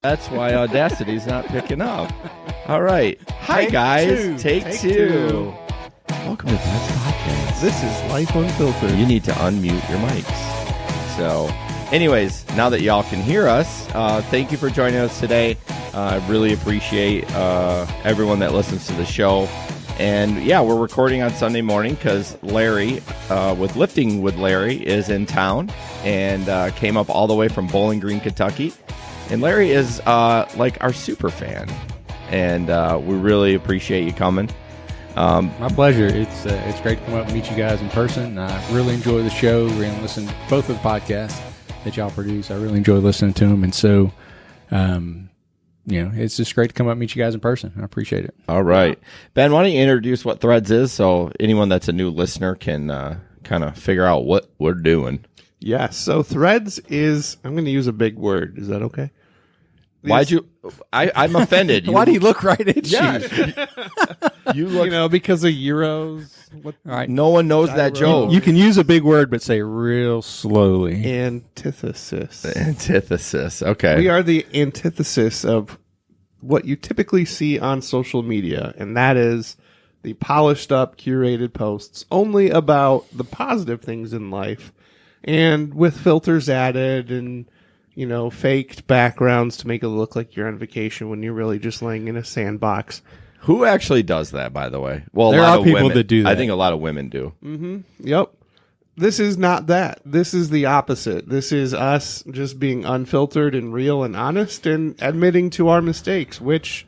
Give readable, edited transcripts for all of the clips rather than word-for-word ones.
That's why Audacity's not picking up. All right. Hi, guys. Take two. Welcome to Dad's Podcast. This is Life Unfiltered. You need to unmute your mics. So, anyways, now that y'all can hear us, thank you for joining us today. I really appreciate everyone that listens to the show. And, yeah, we're recording on Sunday morning because Larry, with Lifting with Larry, is in town and came up all the way from Bowling Green, Kentucky. And Larry is like our super fan, and we really appreciate you coming. My pleasure. It's great to come up and meet you guys in person. I really enjoy the show. We're going to listen to both of the podcasts that y'all produce. I really enjoy listening to them, and so it's just great to come up and meet you guys in person. I appreciate it. All right, Ben, why don't you introduce what Threads is so anyone that's a new listener can kind of figure out what we're doing. Yeah, so Threads is, I'm going to use a big word. Is that okay? Why'd you? I'm offended. Why do you look right at you? You look. Because of euros. All right. No one knows that joke. You can use a big word, but say it real slowly. Antithesis. Antithesis. Okay. We are the antithesis of what you typically see on social media, and that is the polished up, curated posts only about the positive things in life, and with filters added and faked backgrounds to make it look like you're on vacation when you're really just laying in a sandbox. Who actually does that, by the way? Well, there a lot are of people women. that do that. I think a lot of women do. Mm-hmm. Yep. This is not that. This is the opposite. This is us just being unfiltered and real and honest and admitting to our mistakes, which...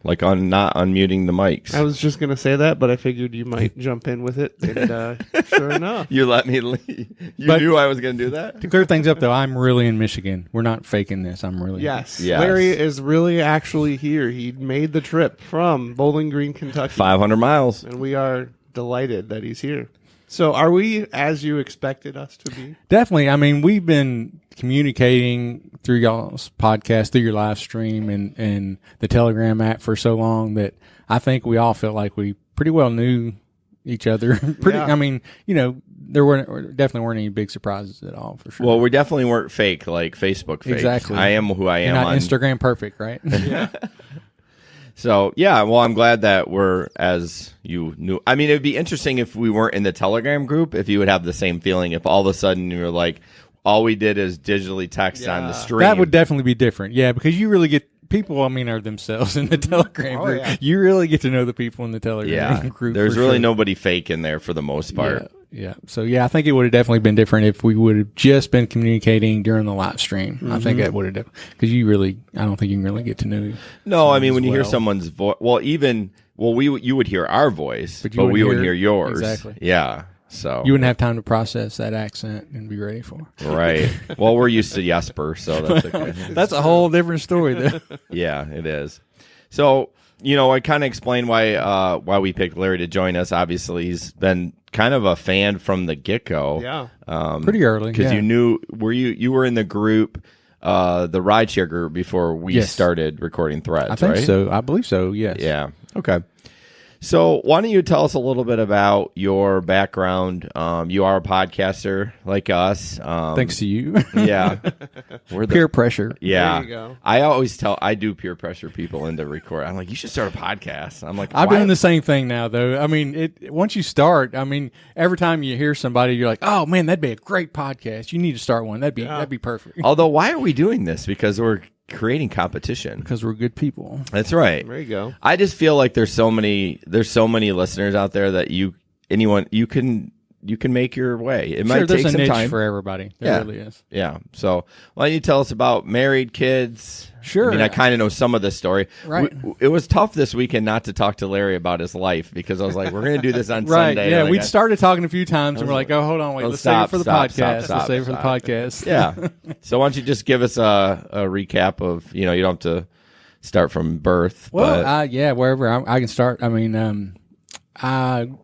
Like on not unmuting the mics. I was just going to say that, but I figured you might jump in with it. And sure enough. You let me leave. You knew I was going to do that? To clear things up, though, I'm really in Michigan. We're not faking this. I'm really Yes. Yes. Larry is really actually here. He made the trip from Bowling Green, Kentucky. 500 miles. And we are delighted that he's here. So are we as you expected us to be? Definitely. I mean, we've been communicating through y'all's podcast, through your live stream and the Telegram app for so long that I think we all felt like we pretty well knew each other. I mean, there definitely weren't any big surprises at all, for sure. Well, we definitely weren't fake like Facebook fake. Exactly. I am who I am. You're not Instagram perfect, right? Yeah. So, yeah, well, I'm glad that we're as you knew. I mean, it would be interesting if we weren't in the Telegram group, if you would have the same feeling, if all of a sudden you were like, all we did is digitally text on the stream. That would definitely be different. Yeah, because you really get people, are themselves in the Telegram group. Yeah. You really get to know the people in the Telegram group. There's for really sure. nobody fake in there for the most part. Yeah. So, I think it would have definitely been different if we would have just been communicating during the live stream. Mm-hmm. I think that would have definitely, because I don't think you can really get to know. No, I mean, when you hear someone's voice, you would hear our voice, but we wouldn't hear yours. Exactly. Yeah. So you wouldn't have time to process that accent and be ready for it. Right. Well, we're used to Jesper, so that's okay. That's a whole different story, though. Yeah, it is. So, I kind of explained why we picked Larry to join us. Obviously, he's been kind of a fan from the get-go. Yeah. Pretty early. Because you knew, you were in the group, the rideshare group before we started recording Threads, I think right? so. I believe so, yes. Yeah. Okay. So why don't you tell us a little bit about your background? You are a podcaster like us. Thanks to you. Yeah. We're peer pressure. Yeah. There you go. I do peer pressure people into record. I'm like, you should start a podcast. I'm like, I'm doing the same thing now, though. I mean, once you start, every time you hear somebody, you're like, oh man, that'd be a great podcast. You need to start one. That'd be perfect. Although, why are we doing this? Because we're creating competition. Because we're good people. That's right. There you go. I just feel like there's so many listeners out there that you can make your way. It might take some time. There's a niche for everybody. There really is. Yeah. So why don't you tell us about married, kids? Sure. I mean, I kind of know some of the story. Right. It was tough this weekend not to talk to Larry about his life because I was like, we're going to do this on Sunday. Yeah, like we started talking a few times and we're like, oh, hold on, wait, let's save it for the podcast. Let's save it for the podcast. Yeah. So why don't you just give us a recap of, you don't have to start from birth. Well, wherever I can start. I mean,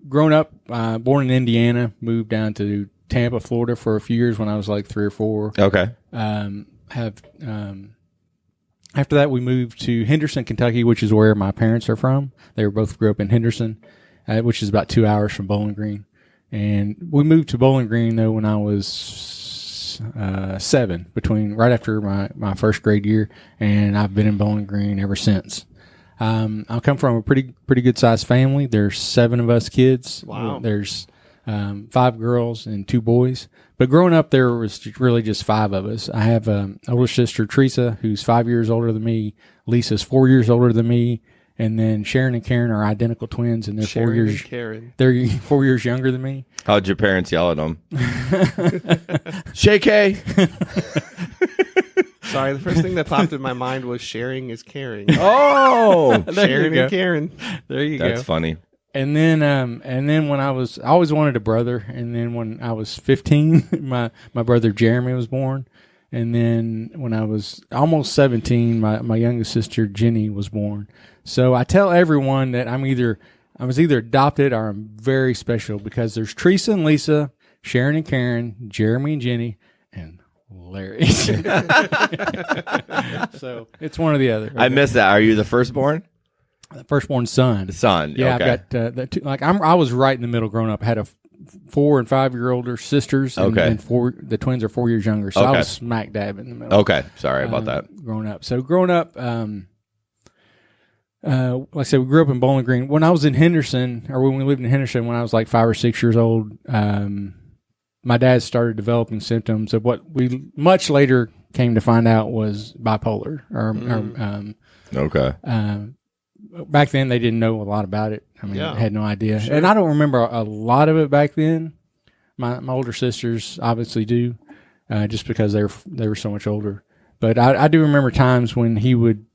grown up, born in Indiana, moved down to Tampa, Florida for a few years when I was like 3 or 4. Okay. After that, we moved to Henderson, Kentucky, which is where my parents are from. They both grew up in Henderson, which is about 2 hours from Bowling Green. And we moved to Bowling Green, though, when I was was 7 between right after my first grade year, and I've been in Bowling Green ever since. I come from a pretty good sized family. There's 7 of us kids. Wow. There's 5 girls and 2 boys. But growing up, there was really just 5 of us. I have an older sister, Teresa, who's 5 years older than me. Lisa's 4 years older than me. And then Sharon and Karen are identical twins, and they're Sharon 4 years. and Karen. They're 4 years younger than me. How'd your parents yell at them? Shake Hay. Sorry, the first thing that popped in my mind was sharing is caring. Oh, There you Sharon go. and Karen. There you go. that's funny. And then when I always wanted a brother. And then when I was 15, my brother Jeremy was born. And then when I was almost 17, my youngest sister Jenny was born. So I tell everyone that I was either adopted or I'm very special, because there's Teresa and Lisa, Sharon and Karen, Jeremy and Jenny, and Larry. So it's one or the other. I missed that. Are you the firstborn? The firstborn son. Son. Yeah, Okay. I've got the 2, I was right in the middle growing up. I had a 4 and 5 year older sisters, and, Okay. and the twins are 4 years younger. So I Okay. was smack dab in the middle. Okay. Sorry about that. Growing up. So growing up, like I said, we grew up in Bowling Green. When I was in Henderson, or when we lived in Henderson, when I was like 5 or 6 years old, my dad started developing symptoms of what we much later came to find out was bipolar. Okay. Back then, they didn't know a lot about it. I mean, Yeah. had no idea. Sure. And I don't remember a lot of it back then. My older sisters obviously do, just because they were so much older. But I do remember times when he would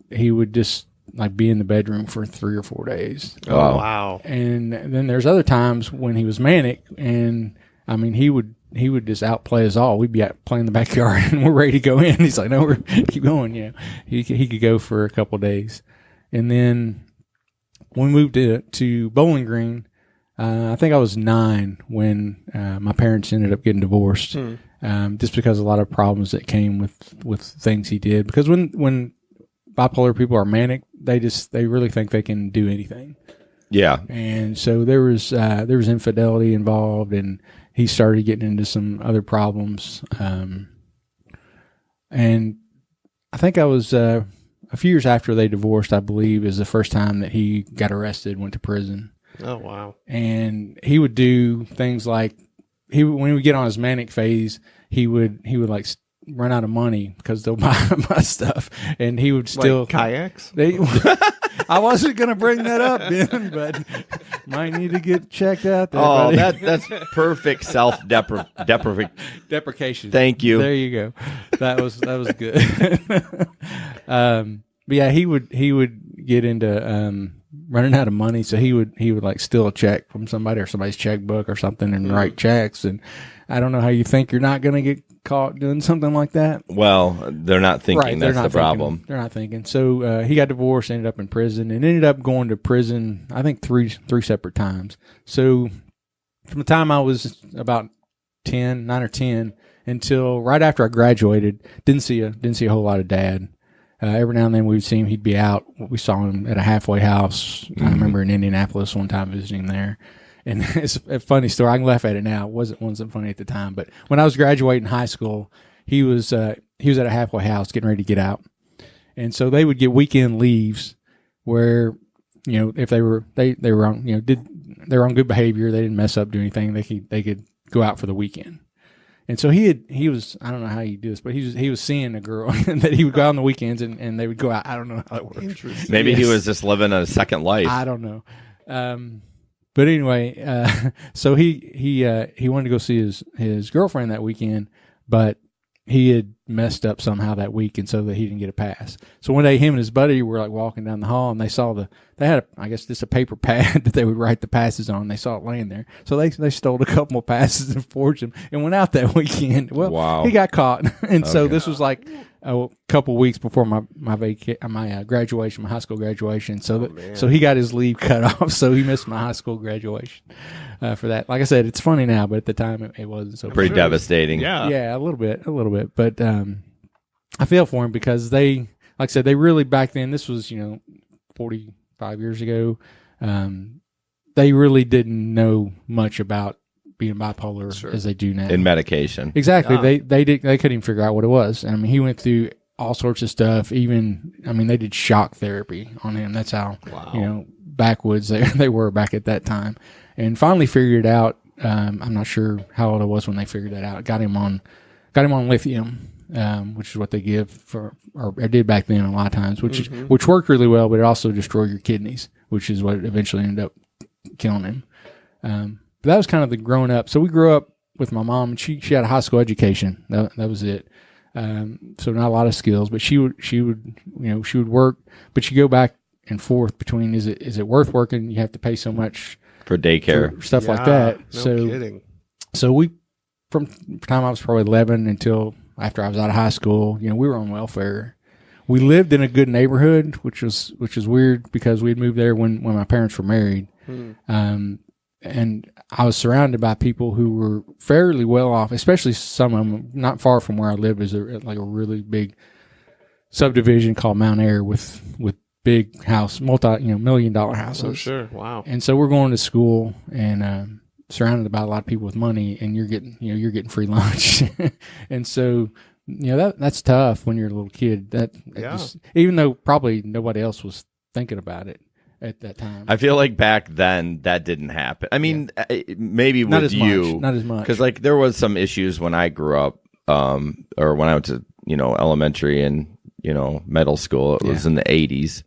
just like be in the bedroom for 3 or 4 days. Oh, wow. And then there's other times when he was manic, and I mean he would just outplay us all. We'd be out playing in the backyard and we're ready to go in. He's like, no, we're keep going. Yeah, he could go for a couple of days. And then when we moved to Bowling Green, I think I was 9 when my parents ended up getting divorced, just because of a lot of problems that came with things he did. Because when bipolar people are manic, they really think they can do anything. Yeah. And so there was infidelity involved, and he started getting into some other problems. And I think I was a few years after they divorced, I believe, is the first time that he got arrested, went to prison. Oh, wow. And he would do things like when he would get on his manic phase, he would like run out of money because they'll buy stuff, and he would still Like kayaks? I wasn't going to bring that up, Ben, but might need to get checked out there. Oh, buddy. that's perfect Deprecation. Thank you. There you go. That was good. But yeah, he would get into running out of money, so he would like steal a check from somebody or somebody's checkbook or something and write checks. And I don't know how you think you're not going to get caught doing something like that. Well, they're not thinking Right, they're that's not the problem. Thinking, they're not thinking. So he got divorced, ended up in prison, and ended up going to prison, I think three separate times. So from the time I was about 9 or 10 until right after I graduated, didn't see a whole lot of Dad. Every now and then we would see him. He'd be out. We saw him at a halfway house. I remember in Indianapolis one time visiting there. And it's a funny story. I can laugh at it now. It wasn't funny at the time. But when I was graduating high school, he was at a halfway house getting ready to get out. And so they would get weekend leaves where, if they were on, they were on good behavior, they didn't mess up, do anything, they could go out for the weekend. And so he was, I don't know how you do this, but he was seeing a girl that he would go out on the weekends and they would go out. I don't know how that works. Interesting. Maybe he Yes. was just living a second life. I don't know. But anyway, so he wanted to go see his girlfriend that weekend, but he had messed up somehow that week, and so that he didn't get a pass. So one day, him and his buddy were like walking down the hall, and they saw they had I guess just a paper pad that they would write the passes on. They saw it laying there, so they stole a couple more passes and forged them, and went out that weekend. Well, Wow. he got caught, and so Okay. this was like a couple weeks before my graduation, my high school graduation. So so he got his leave cut off, so he missed my high school graduation for that. Like I said, it's funny now, but at the time it wasn't so. Pretty devastating. Yeah. Yeah, a little bit. But I feel for him because they, like I said, they really back then. This was 45 years ago. They really didn't know much about being bipolar Sure. as they do now. In medication. Exactly. Yeah. They couldn't even figure out what it was. I mean, he went through all sorts of stuff. Even, I mean, they did shock therapy on him. That's how, Wow. backwoods they were back at that time. And finally figured it out. I'm not sure how old I was when they figured that out. Got him on lithium, which is what they give or did back then a lot of times, which worked really well, but it also destroyed your kidneys, which is what eventually ended up killing him. But that was kind of the growing up. So we grew up with my mom, and she had a high school education. That was it. So not a lot of skills, but she would work, but she go back and forth between is it worth working? You have to pay so much For daycare. for stuff like Yeah, that. No kidding. So we, from the time I was probably 11 until after I was out of high school, we were on welfare. We lived in a good neighborhood, which was weird because we had moved there when my parents were married. And I was surrounded by people who were fairly well off, especially some of them. Not far from where I lived is a really big subdivision called Mount Air with big house, $1 million houses. Oh, sure. Wow. And so we're going to school and surrounded by a lot of people with money, and you're getting free lunch. And so that's tough when you're a little kid. Even though probably nobody else was thinking about it at that time. I feel like back then that didn't happen. I mean, maybe Not with as you, much. Not as much. because like there was some issues when I grew up, or when I went to elementary and middle school. It was in the 80s,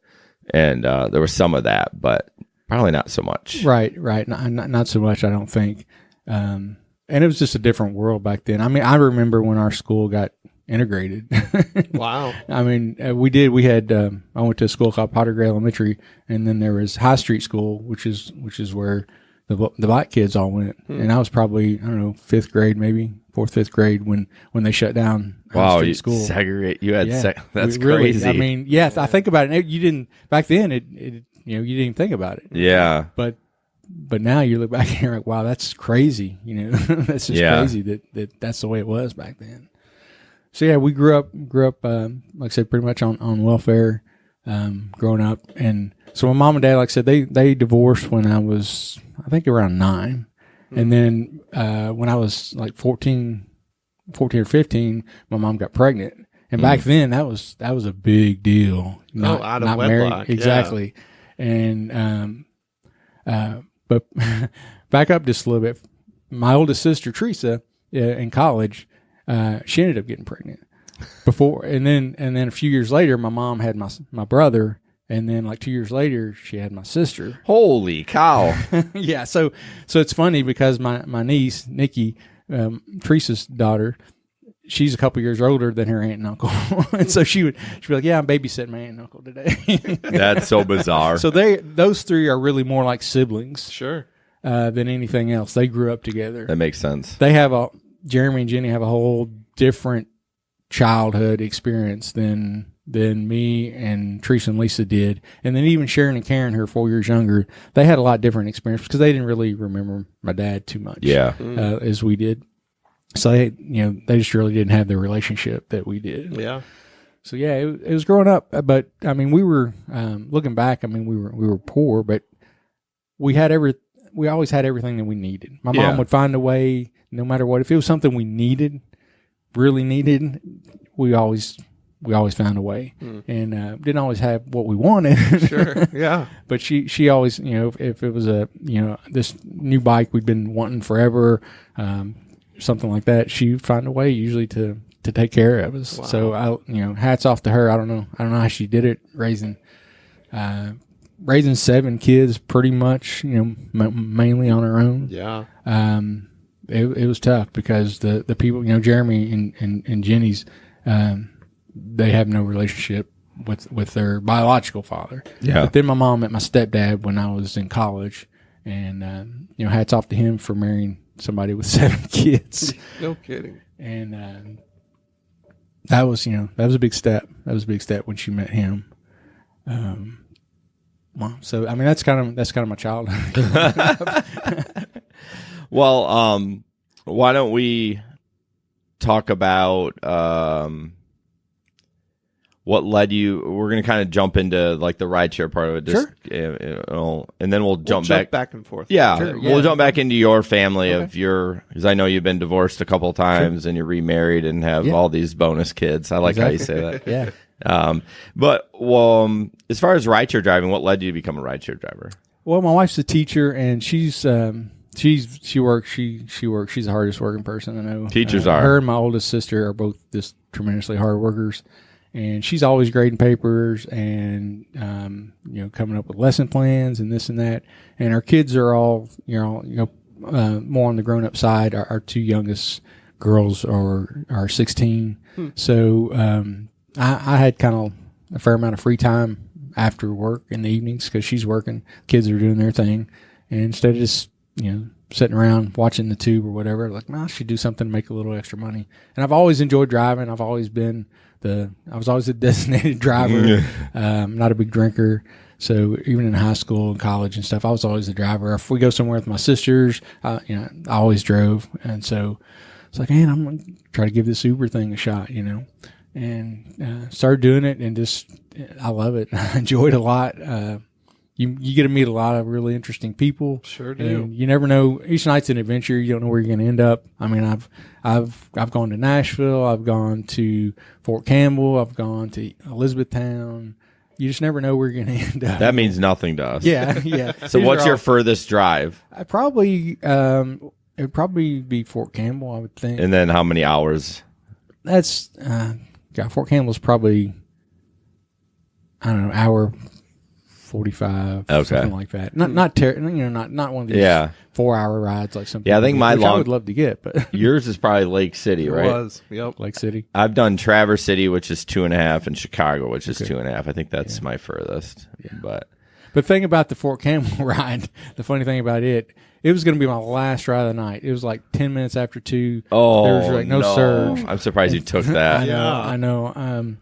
and there was some of that, but probably not so much. Right. Not so much, I don't think. And it was just a different world back then. I mean, I remember when our school got integrated. Wow. I mean, we had, I went to a school called Potter Gray Elementary, and then there was High Street School, which is where the black kids all went. And I was probably, I don't know, 5th grade, maybe 4th, 5th grade when they shut down High Wow, Street you School. segregate. You had that's Really, crazy. I mean, I think about it. You didn't back then. You didn't even think about it. yeah. But now you look back and you're like, wow, that's crazy. That's just crazy that's the way it was back then. So yeah, we grew up, like I said, pretty much on welfare, growing up. And so my mom and dad, like I said, they divorced when I was, I think around 9. And then, when I was like 14 or 15, my mom got pregnant. And back then that was a big deal. Out of wedlock. Exactly. And, but back up just a little bit. My oldest sister, Teresa, in college, she ended up getting pregnant before. And then a few years later, my mom had my brother. And then like 2 years later, she had my sister. Holy cow. Yeah. So it's funny because my niece, Nikki, Teresa's daughter, she's a couple years older than her aunt and uncle. And so she'd be like, yeah, I'm babysitting my aunt and uncle today. That's so bizarre. So those three are really more like siblings Sure. than anything else. They grew up together. That makes sense. They have Jeremy and Jenny have a whole different childhood experience than me and Teresa and Lisa did. And then even Sharon and Karen, who are 4 years younger, they had a lot different experience because they didn't really remember my dad too much. Yeah. As we did. So they just really didn't have the relationship that we did. Yeah. So yeah, it was growing up, but I mean, we were looking back. I mean, we were poor, but we always had everything that we needed. My mom would find a way, no matter what. If it was something we really needed, we always found a way, and didn't always have what we wanted. Sure. Yeah. But she always, if it was this new bike we'd been wanting forever, something like that, she'd find a way usually to take care of us. Wow. So hats off to her. I don't know how she did it, raising 7 kids pretty much, mainly on her own. Yeah. It was tough because the people, Jeremy and Jenny's, they have no relationship with their biological father. Yeah. But then my mom met my stepdad when I was in college, and hats off to him for marrying somebody with 7 kids. No kidding. And that was a big step. That was a big step when she met him. Well, so I mean that's kind of my childhood. Well, why don't we talk about what led you? We're going to kind of jump into like the rideshare part of it, just, and then we'll jump back and forth. Yeah, Sure, we'll jump back into your family of because I know you've been divorced a couple of times and you're remarried and have all these bonus kids. I like how you say that. Yeah. But as far as rideshare driving, what led you to become a rideshare driver? Well, my wife's a teacher, and she works. She's the hardest working person I know. Teachers are. Her and my oldest sister are both just tremendously hard workers, and she's always grading papers and coming up with lesson plans and this and that. And our kids are all more on the grown up side. Our two youngest girls are 16, so I had kind of a fair amount of free time after work in the evenings because she's working. Kids are doing their thing, and instead of just sitting around watching the tube or whatever, like, I should do something to make a little extra money. And I've always enjoyed driving. I've always been I was always a designated driver. Not a big drinker. So even in high school and college and stuff, I was always the driver. If we go somewhere with my sisters, I always drove. And so it's like, man, I'm going to try to give this Uber thing a shot, and started doing it, and I love it. I enjoy it a lot. You get to meet a lot of really interesting people. Sure do. And you never know. Each night's an adventure. You don't know where you're going to end up. I mean, I've gone to Nashville. I've gone to Fort Campbell. I've gone to Elizabethtown. You just never know where you're going to end up. That means nothing to us. Yeah. So what's your furthest drive? It would probably be Fort Campbell, I would think. And then how many hours? That's Fort Campbell's probably, I don't know, hour 45, something like that. Not one of these 4-hour rides like some. Yeah, I think which I would love to get, but yours is probably Lake City, right? It was. Yep. Lake City. I've done Traverse City, which is 2.5, and Chicago, which is 2.5. I think that's my furthest. Yeah. But the thing about the Fort Campbell ride, the funny thing about it was going to be my last ride of the night. It was like 10 minutes after 2. Oh, there was like no surge. I'm surprised you took that. I know.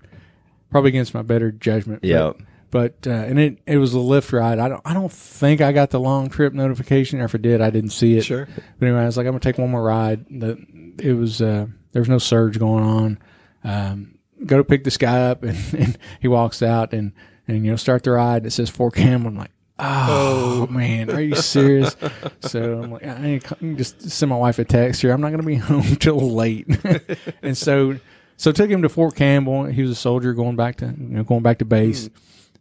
Probably against my better judgment. Yeah. But and it was a Lyft ride. I don't think I got the long trip notification. Or if I did, I didn't see it. Sure. But anyway, I was like, I'm gonna take one more ride. It was there was no surge going on. Go to pick this guy up, and he walks out and start the ride. It says Fort Campbell. I'm like, oh man, are you serious? So I'm like, I can just send my wife a text here. I'm not gonna be home till late. And so took him to Fort Campbell. He was a soldier going back to base.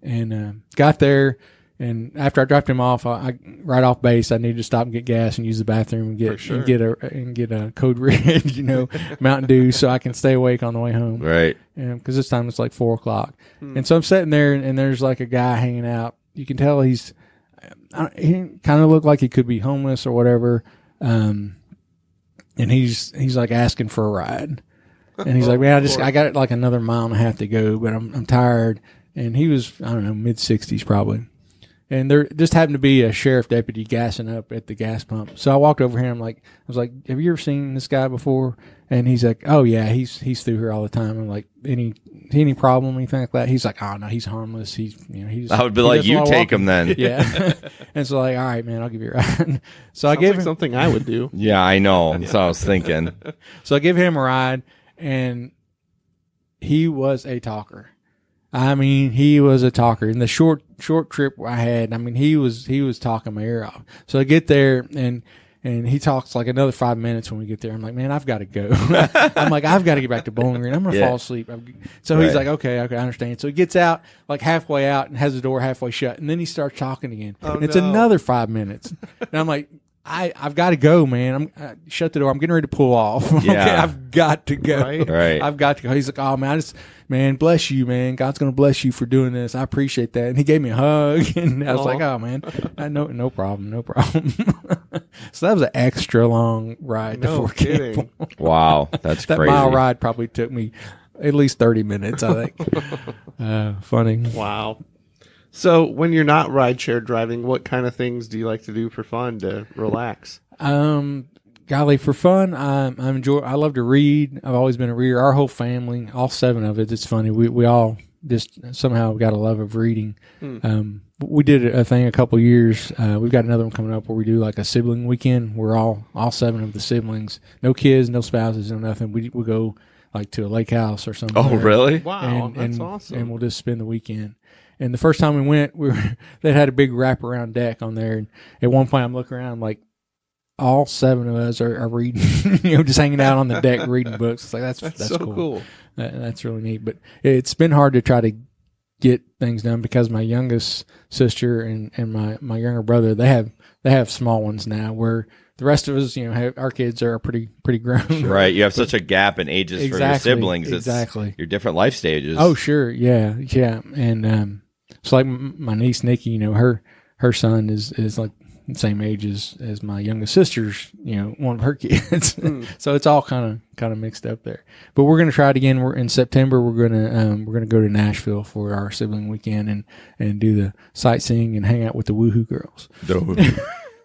And got there, and after I dropped him off, I right off base, I needed to stop and get gas and use the bathroom and get a Code Red, Mountain Dew, so I can stay awake on the way home. Right. Because this time it's like 4:00, and so I'm sitting there, and there's like a guy hanging out. You can tell he kind of looked like he could be homeless or whatever, and he's like asking for a ride, and he's like, man, I got like another mile and a half to go, but I'm tired. And he was, I don't know, mid-60s probably. And there just happened to be a sheriff deputy gassing up at the gas pump. So I walked over here. I was like, have you ever seen this guy before? And he's like, oh, yeah, he's through here all the time. I'm like, any problem, anything like that? He's like, oh, no, he's harmless. He's I would be like, you take him then. Yeah. And so like, all right, man, I'll give you a ride. So I Sounds gave like him something I would do. Yeah, I know. That's what I was thinking. So I give him a ride, and he was a talker. I mean, he was a talker. In the short trip I had, I mean, he was talking my ear off. So I get there, and he talks like another 5 minutes when we get there. I'm like, man, I've got to go. I'm like, I've got to get back to Bowling Green. I'm going to fall asleep. So he's like, okay, I understand. So he gets out, like halfway out, and has the door halfway shut. And then he starts talking again. And it's another 5 minutes. And I'm like, I've got to go, man. Shut the door. I'm getting ready to pull off. Okay, I've got to go. Right. I've got to go. He's like, oh, man, bless you, man. God's going to bless you for doing this. I appreciate that. And he gave me a hug. And I was like, oh, man, no problem. So that was an extra long ride to Fort Campbell. Wow. That's that crazy. That mile ride probably took me at least 30 minutes, I think. Funny. Wow. So when you're not rideshare driving, what kind of things do you like to do for fun to relax? Golly, for fun, I love to read. I've always been a reader. Our whole family, all 7 of us, it's funny. We all just somehow got a love of reading. We did a thing a couple years. We've got another one coming up where we do like a sibling weekend. We're all 7 of the siblings, no kids, no spouses, no nothing. We go like to a lake house or something. Oh, really? Wow, that's awesome. And we'll just spend the weekend. And the first time we went, they had a big wraparound deck on there. And at one point, I'm looking around like all 7 of us are reading, just hanging out on the deck reading books. It's like that's so cool. cool. That's really neat. But it's been hard to try to get things done because my youngest sister and my younger brother, they have small ones now, where the rest of us, our kids are pretty grown. Right. You have such a gap in ages for your siblings. Exactly. It's your different life stages. Oh, sure. Yeah. And so like my niece Nikki, her son is like the same age as my youngest sister's, one of her kids. So it's all kind of mixed up there. But we're going to try it again. We're in September. We're going to go to Nashville for our sibling weekend and do the sightseeing and hang out with the Woohoo girls.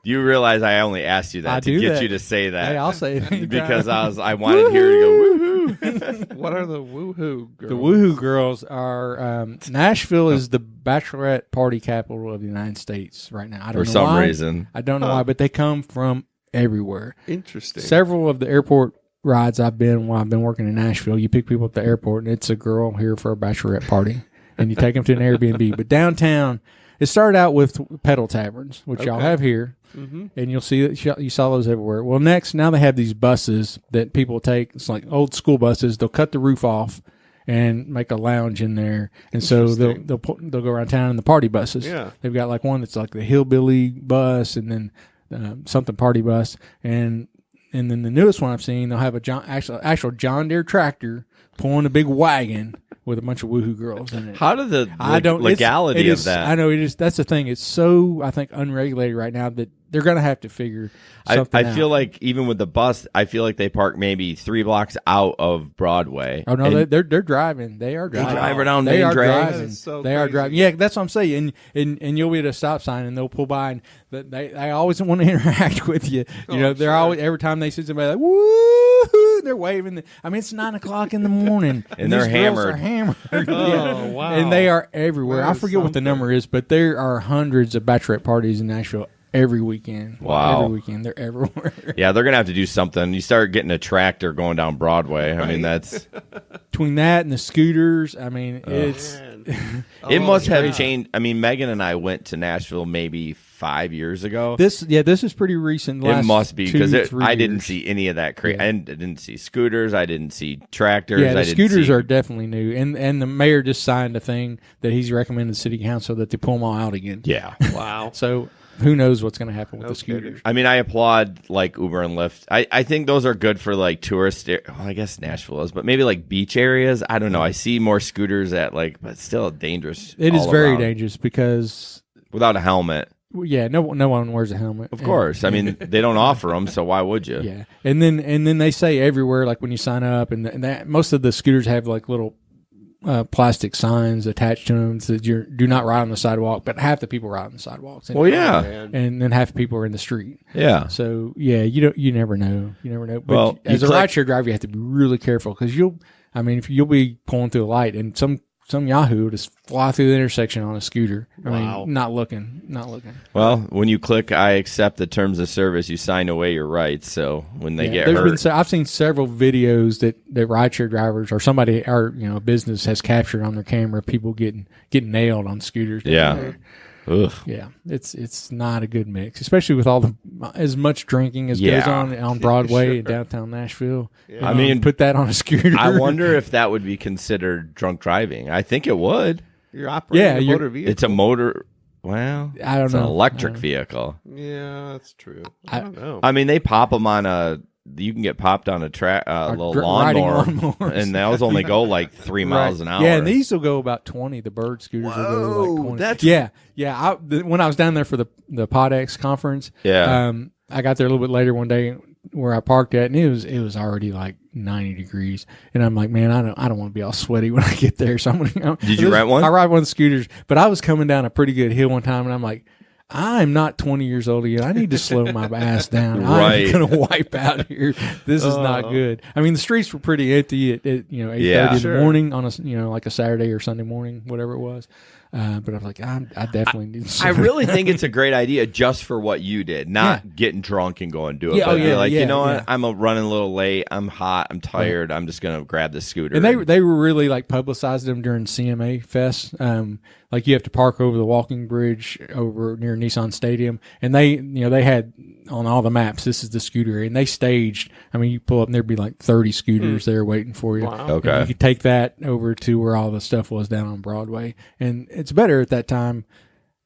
You realize I only asked you that to get you to say that. Hey, I'll say it because I wanted here to go woohoo. What are the Woohoo girls? The Woohoo girls are Nashville is the bachelorette party capital of the United States right now. I don't know for some why. reason. I don't know why, but they come from everywhere. Interesting. Several of the airport rides I've been while I've been working in Nashville, you pick people at the airport and it's a girl here for a bachelorette party, and you take them to an Airbnb. But downtown, it started out with pedal taverns, which y'all have here. Mm-hmm. And you'll see that you saw those everywhere. Well, now they have these buses that people take. It's like old school buses. They'll cut the roof off and make a lounge in there. And so they'll go around town in the party buses. Yeah. They've got like one that's like the hillbilly bus, and then something party bus, and then the newest one I've seen, they'll have actual John Deere tractor pulling a big wagon with a bunch of Woohoo girls in it. How do the legality of that? I know that's the thing. It's so, I think, unregulated right now that they're going to have to figure something out. I feel like even with the bus, I feel like they park maybe 3 blocks out of Broadway. Oh no, they're driving. They are driving. They drive around They main are drag. driving. So they are crazy. driving. Yeah, that's what I'm saying. And you'll be at a stop sign and they'll pull by, and they always want to interact with you. They're always, every time they see somebody like woo, they're waving. It's 9:00 in the morning, and they're these girls are hammered. Oh, wow. And they are everywhere. That I is forget what the number is, but there are hundreds of bachelorette parties in Nashville every weekend. Wow. Every weekend. They're everywhere. Yeah, they're going to have to do something. You start getting a tractor going down Broadway. I mean, that's... Between that and the scooters, it's... It must have changed. Megan and I went to Nashville maybe 5 years ago. This is pretty recent. It must be because I didn't years. see any of that. Yeah. I didn't see scooters. I didn't see tractors. Yeah, the I didn't scooters see... are definitely new, and the mayor just signed a thing that he's recommended to city council that they pull them all out again. Yeah. Wow. So who knows what's going to happen with No the scooters? kidding. I applaud like Uber and Lyft. I think those are good for like tourist. Well, I guess Nashville is, but maybe like beach areas. I don't know. I see more scooters at but still dangerous. It is all very around. dangerous because Without a helmet. yeah, no one wears a helmet. Of course. They don't offer them, so why would you? Yeah, and then they say everywhere, like when you sign up, and that most of the scooters have like little plastic signs attached to them that you do not ride on the sidewalk, but half the people ride on the sidewalks. Well, yeah. and then half the people are in the street. Yeah. So yeah, you never know. But Well, as a rideshare driver, you have to be really careful because if you'll be pulling through a light and some Yahoo will just fly through the intersection on a scooter. Wow. Not looking. Well, when you click I accept the terms of service, you sign away your rights. So when they get hurt. I've seen several videos that rideshare drivers or somebody or a business has captured on their camera people getting nailed on scooters. down Yeah. there. Ugh. Yeah, it's not a good mix, especially with all as much drinking as goes on Broadway in downtown Nashville. Yeah. Put that on a scooter. I wonder if that would be considered drunk driving. I think it would. You're operating a motor vehicle. It's a motor. Well, I don't it's know. an electric vehicle. Yeah, that's true. I don't know. They pop them on you can get popped on a little riding lawnmower, lawnmowers. and those only go like 3 miles an hour. Yeah, and these will go about 20. The bird scooters will go like 20. That's- yeah. When I was down there for the PodX conference, Yeah. I got there a little bit later one day where I parked at, and it was already like 90 degrees, and I'm like, man, I don't want to be all sweaty when I get there. So I'm gonna. Did you rent one? I ride one of the scooters, but I was coming down a pretty good hill one time, and I'm like, I'm not 20 years old yet. I need to slow my ass down. Right. I'm going to wipe out here. This is not good. The streets were pretty empty at 8:30 in the morning on a like a Saturday or Sunday morning, whatever it was. But I'm like, I definitely need to. I really think it's a great idea just for what you did, not getting drunk and going to do it. Yeah, but yeah, you're like, yeah, you know what? yeah. I'm running a little late. I'm hot. I'm tired. I'm just going to grab the scooter. And they were really like publicized them during CMA Fest. Like you have to park over the walking bridge over near Nissan Stadium, and they had on all the maps, this is the scooter, and they staged. I mean, you pull up and there'd be like 30 scooters there waiting for you. Wow. Okay. And you could take that over to where all the stuff was down on Broadway, and it's better at that time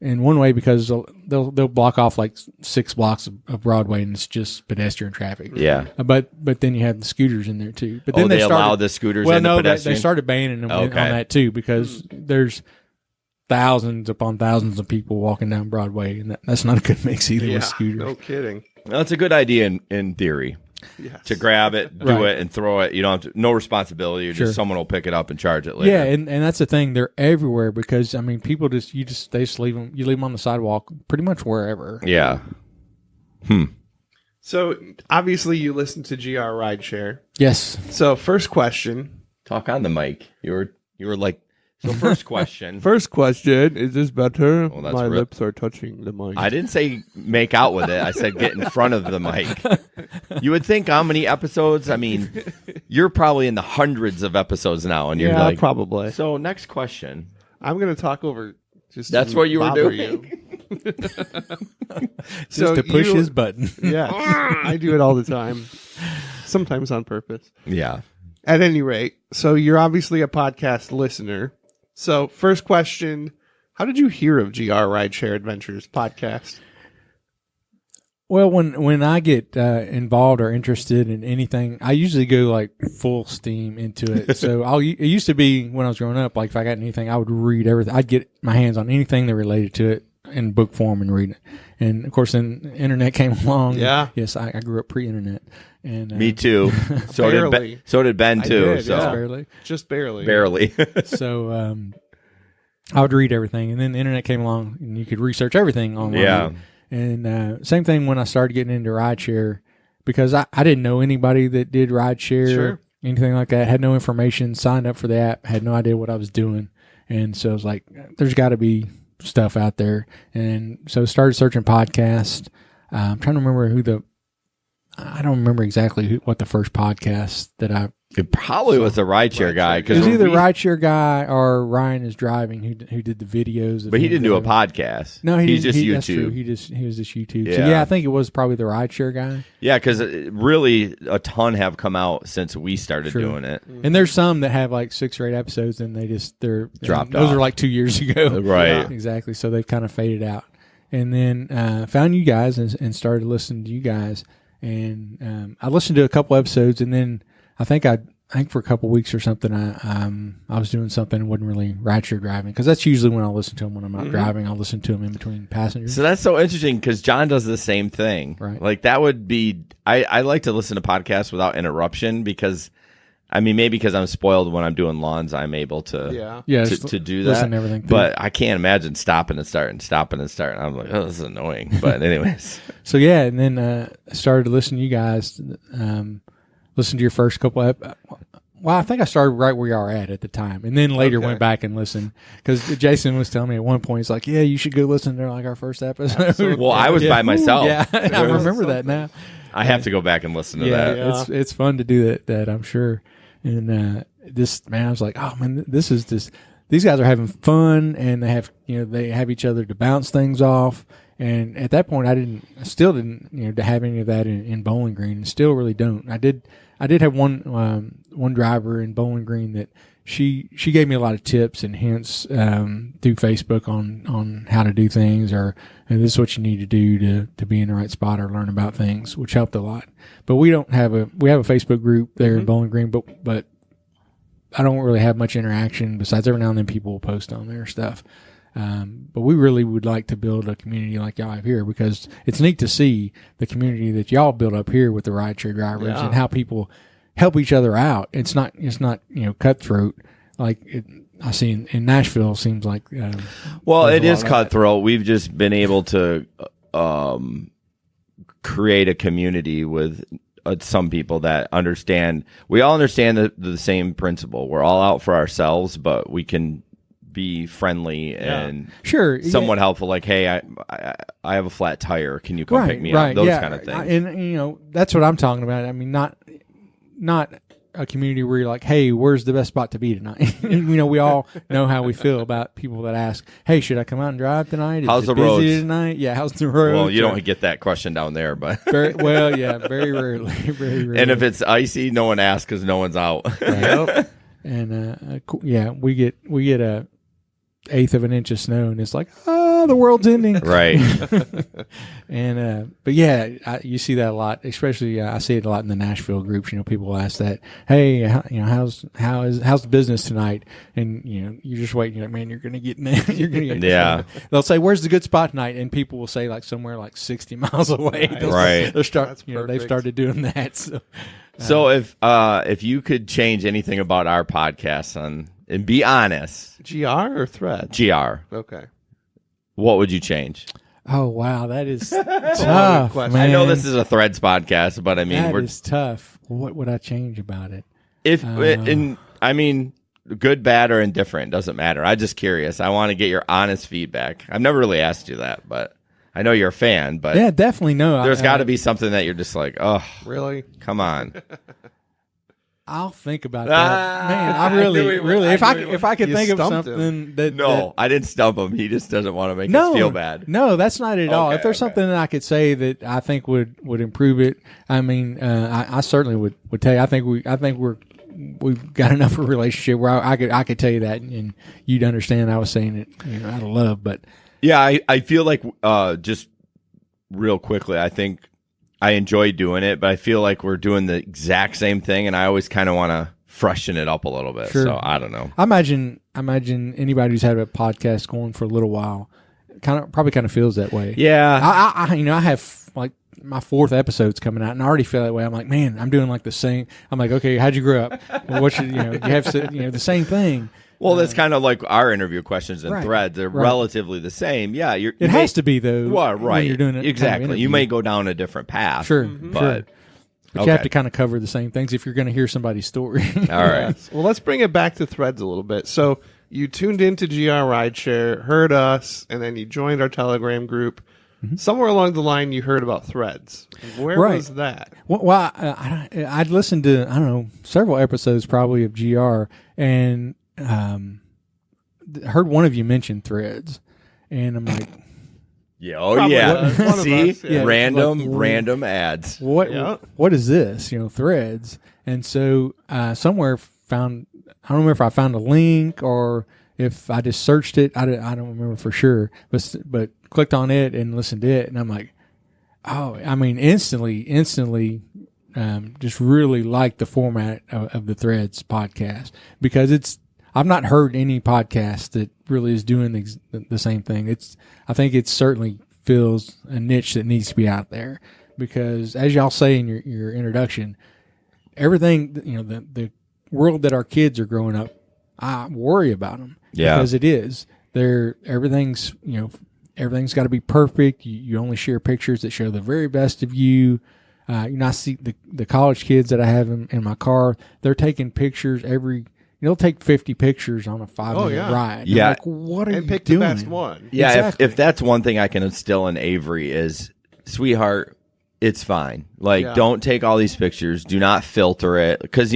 in one way because they'll block off like 6 blocks of Broadway, and it's just pedestrian traffic. Yeah. But then you have the scooters in there too. But then they started, allow the scooters well, in the no, they pedestrian? started banning them on Okay. that too because there's thousands upon thousands of people walking down Broadway, and that's not a good mix either with scooters. no kidding. That's a good idea in theory. Yes. To grab it, do Right. it, and throw it. You don't have to, no responsibility. You're Sure. just someone will pick it up and charge it later. Yeah, and that's the thing. They're everywhere because I mean, people they just leave them. You leave them on the sidewalk, pretty much wherever. Yeah. So obviously you listen to GR Rideshare. Yes. So first question. Talk on the mic. You were like, so first question. First question, is this better? Well, that's My real- lips are touching the mic. I didn't say make out with it. I said get in front of the mic. You would think how many episodes? I mean, you're probably in the hundreds of episodes now, and you're Yeah, like, probably. So next question. I'm going to talk over just That's to what you were bother doing. Just to push his button. Yeah, I do it all the time. Sometimes on purpose. Yeah. At any rate, so you're obviously a podcast listener. So first question, how did you hear of GR Rideshare Adventures podcast? Well, when I get involved or interested in anything, I usually go like full steam into it. So it used to be when I was growing up, like if I got anything, I would read everything. I'd get my hands on anything that related to it in book form and read it. And of course, then the internet came along. Yeah. Yes, I grew up pre-internet. And Me too. So did Barely. Ben, so did Ben too. did, so yeah. barely. Just barely. barely. So I would read everything, and then the internet came along, and you could research everything online. Yeah. And same thing when I started getting into rideshare, because I didn't know anybody that did rideshare, Sure. anything like that. Had no information. Signed up for the app. Had no idea what I was doing, and so I was like, "There's got to be stuff out there." And so started searching podcasts. I'm trying to remember I don't remember exactly what the first podcast that I. It probably was the rideshare guy. It Because was either Rideshare Guy or Ryan is Driving who did the videos. Of But he him didn't do a driving. podcast. No, he He's didn't. just That's true. YouTube. He was just YouTube. So Yeah. yeah, I think it was probably the Rideshare Guy. Yeah, because really a ton have come out since we started True. doing it. And there's some that have like 6 or 8 episodes, and they're Dropped Those off. are like 2 years ago. Right. Yeah. Exactly. So they've kind of faded out. And then found you guys and started listening to you guys. And I listened to a couple episodes, and then I think for a couple weeks or something, I was doing something and wasn't really rideshare driving, because that's usually when I'll listen to them when I'm not driving. I'll listen to them in between passengers. So that's so interesting because John does the same thing. Right. Like that would be, I like to listen to podcasts without interruption because, I mean, maybe because I'm spoiled when I'm doing lawns, I'm able to, Yeah. to do that. listen to everything through. But I can't imagine stopping and starting. I'm like, oh, this is annoying. But anyways, So yeah, and then I started listening to you guys. Listen to your first couple. Well, I think I started right where you are at the time, and then later Okay. went back and listened, because Jason was telling me at one point, he's like, "Yeah, you should go listen to like our first episode." well, I was Yeah. by myself. Yeah, I remember that now. I have to go back and listen to Yeah, that. it's fun to do that I'm sure. And this man, I was like, oh man, this is just, these guys are having fun, and they have each other to bounce things off. And at that point, I still didn't to have any of that in Bowling Green, and still really don't. I did have one driver in Bowling Green that she gave me a lot of tips and hints through Facebook on how to do things, or this is what you need to do to be in the right spot or learn about things, which helped a lot. But we have a Facebook group there in Bowling Green, but I don't really have much interaction besides every now and then people will post on their stuff. But we really would like to build a community like y'all have here, because it's neat to see the community that y'all build up here with the rideshare drivers and how people help each other out. It's not cutthroat like I see in Nashville. Seems like Well, there's it a lot is of that. cutthroat. We've just been able to create a community with some people that understand. We all understand the same principle. We're all out for ourselves, but we can be friendly and Sure, somewhat helpful. Like, hey, I have a flat tire. Can you come pick me up? Those kind of things. And that's what I'm talking about. I mean, not a community where you're like, hey, where's the best spot to be tonight? We all know how we feel about people that ask, hey, should I come out and drive tonight? How's the busy roads tonight? Yeah, how's the road? Well, you don't get that question down there, but very rarely, very rarely. And if it's icy, no one asks because no one's out. Right. And we get a eighth of an inch of snow, and it's like, the world's ending. Right. And but you see that a lot, especially I see it a lot in the Nashville groups. People ask that, hey, how's the business tonight? And you're just waiting. You're like, man, you're gonna get you're gonna get yeah. They'll say, where's the good spot tonight? And people will say like somewhere like 60 miles away. Right. They'll start. They've started doing that. So if you could change anything about our podcast and be honest, GR or Thread? GR. Okay. What would you change? Oh wow, that is tough. question. Man. I know this is a Threads podcast, but I mean, that is tough. What would I change about it? Good, bad, or indifferent doesn't matter. I'm just curious. I want to get your honest feedback. I've never really asked you that, but I know you're a fan. But yeah, definitely no. There's got to be something that you're just like, oh, really? Come on. I'll think about that, man. I really, if I could think of something I didn't stump him. He just doesn't want to make us feel bad. No, that's not it at all. If there's something that I could say that I think would improve it, I mean, I certainly would tell you. I think we've got enough of a relationship where I could tell you that, and you'd understand. I was saying it, out of love, but yeah, I feel like just real quickly, I think I enjoy doing it, but I feel like we're doing the exact same thing, and I always kind of want to freshen it up a little bit. Sure. So I don't know. I imagine anybody who's had a podcast going for a little while probably feels that way. Yeah. I have like my 4th episode's coming out, and I already feel that way. I'm like, man, I'm doing like the same. I'm like, okay, how'd you grow up? Well, what should you have the same thing. Well, that's kind of like our interview questions and Threads. They're relatively the same. Yeah, it has to be though. Well, right. When you're doing it exactly. You may go down a different path. Sure, but you have to kind of cover the same things if you're going to hear somebody's story. All right. Well, let's bring it back to Threads a little bit. So you tuned into GR Rideshare, heard us, and then you joined our Telegram group. Mm-hmm. Somewhere along the line, you heard about Threads. Where was that? Well, I'd listened to several episodes probably of GR and. Heard one of you mention Threads, and I'm like, see, random ads. What is this? Threads, and so somewhere found. I don't remember if I found a link or if I just searched it. I don't remember for sure, but clicked on it and listened to it, and I'm like, instantly. Just really liked the format of the Threads podcast because I've not heard any podcast that really is doing the same thing. I think it certainly fills a niche that needs to be out there because, as y'all say in your introduction, everything the world that our kids are growing up, I worry about them because it is. Everything's got to be perfect. You only share pictures that show the very best of you. I see the college kids that I have in my car. They're taking pictures they'll take 50 pictures on a 5-minute ride. Yeah. Like, what are you pick doing? the best one. Yeah. Exactly. If that's one thing I can instill in Avery is, sweetheart, it's fine. Like, don't take all these pictures. Do not filter it. Because,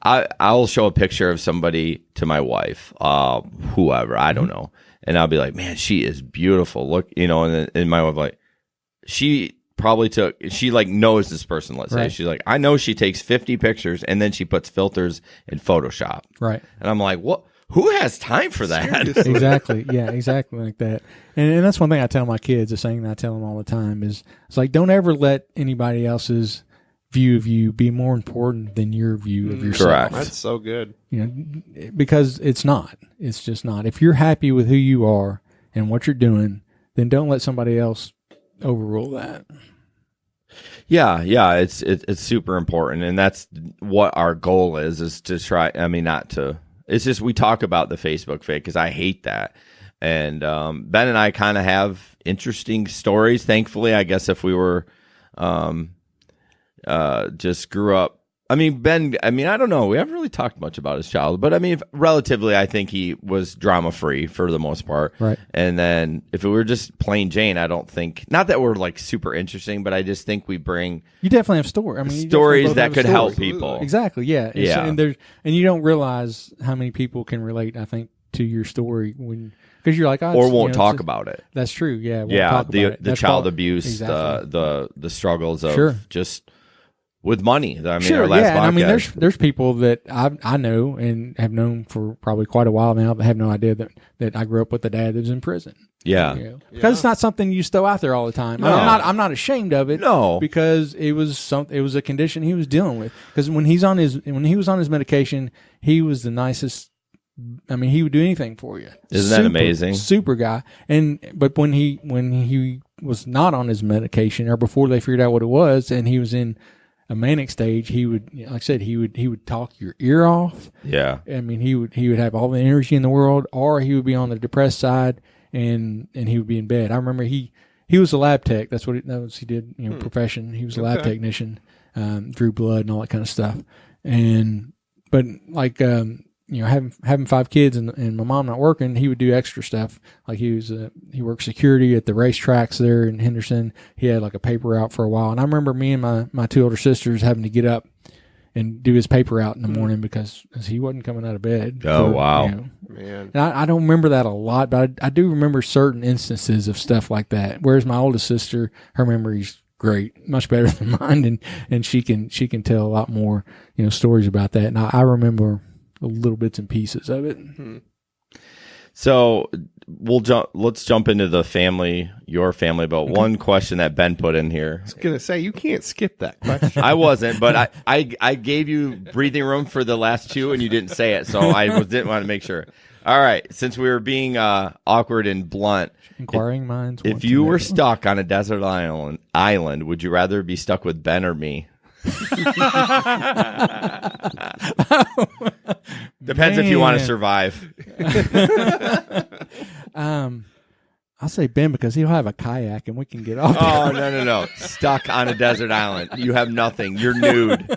I'll show a picture of somebody to my wife, whoever, I don't know. And I'll be like, man, she is beautiful. Look, and my wife she probably she knows this person, let's say. She's like, I know she takes 50 pictures and then she puts filters in Photoshop. Right. And I'm like, what? Who has time for that? Exactly. Yeah, exactly like that. And that's one thing I tell my kids, a saying that I tell them all the time is, it's like, don't ever let anybody else's view of you be more important than your view of yourself. Correct. That's so good. Because it's not. It's just not. If you're happy with who you are and what you're doing, then don't let somebody else overrule that. Yeah, it's super important, and that's what our goal is to try. I mean, not to. It's just we talk about the Facebook fake because I hate that, and Ben and I kind of have interesting stories. Thankfully, I guess if we were just grew up I mean, Ben, I don't know. We haven't really talked much about his childhood, but I mean, relatively, I think he was drama free for the most part. Right. And then if it were just plain Jane, I don't think, not that we're like super interesting, but I just think we bring You definitely have story. I mean, you stories definitely both that have could stories. help people. Exactly. Yeah. Yeah. And you don't realize how many people can relate, I think, to your story because you're like, oh, Or won't talk about it. That's true. Yeah. Won't Yeah. talk about it. The That's child part- abuse, exactly. the struggles of Sure. just with money. I mean, Sure, our last yeah. And I mean, podcast. there's people that I know and have known for probably quite a while now that have no idea that I grew up with a dad that was in prison. Yeah. You know? Because it's not something you stow out there all the time. No. I'm not ashamed of it. No. because it was a condition he was dealing with. Because when he was on his medication, he was the nicest. I mean, he would do anything for you. Isn't that amazing? Super guy. But when he was not on his medication, or before they figured out what it was, and he was in a manic stage, he would, like I said, he would talk your ear off. Yeah. I mean, he would have all the energy in the world, or he would be on the depressed side, and he would be in bed. I remember he was a lab tech. That was he did. Profession. He was a lab technician, drew blood and all that kind of stuff. But like having 5 kids and my mom not working, he would do extra stuff. Like he worked security at the racetracks there in Henderson. He had like a paper out for a while, and I remember me and my 2 older sisters having to get up and do his paper out in the morning because he wasn't coming out of bed. Oh, wow. Man. And I don't remember that a lot, but I do remember certain instances of stuff like that. Whereas my oldest sister, her memory's great, much better than mine, and she can tell a lot more stories about that. And I remember little bits and pieces of it. So let's jump into your family. But one question that Ben put in here. I was gonna say you can't skip that question. I wasn't, but I gave you breathing room for the last 2, and you didn't say it, so I didn't want to make sure. All right, since we were being awkward and blunt, Inquiring minds. if you were stuck on a desert island, would you rather be stuck with Ben or me? Depends if you want to survive. I'll say Ben because he'll have a kayak and we can get off. Oh, no. Stuck on a desert island. You have nothing. You're nude.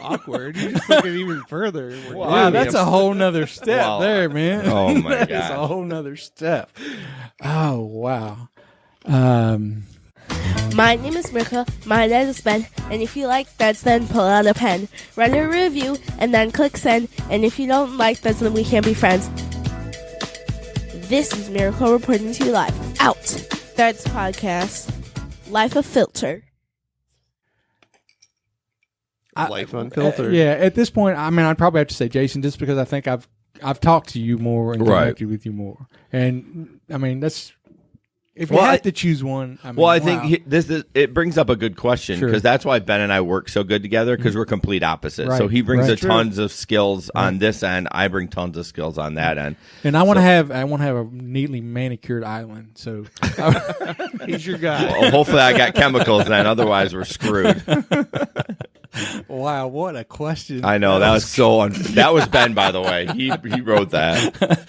Awkward. You just took it even further. Wow, that's a whole nother step Well, there, man. oh, my That is God. a whole nother step. Oh, wow. My name is Mirka, my name is Ben, and if you like That's then pull out a pen, write a review, and then click send, and if you don't like That's then we can't be friends. This is Miracle reporting to you live. Out! That's podcast. Life of Filter. Life Unfiltered. Yeah, at this point, I mean, I'd probably have to say Jason, just because I think I've talked to you more and Right. connected with you more. And I mean, that's if you Well, had to choose one. I mean, Well, I wow. think it brings up a good question Sure. because that's why Ben and I work so good together because we're complete opposites. Right. So he brings Right. tons of skills on this end. I bring tons of skills on that end. And I want to have a neatly manicured island. So He's your guy. Well, hopefully, I got chemicals then. Otherwise, we're screwed. wow, what a question! I know that was so. That was Ben, by the way. He wrote that.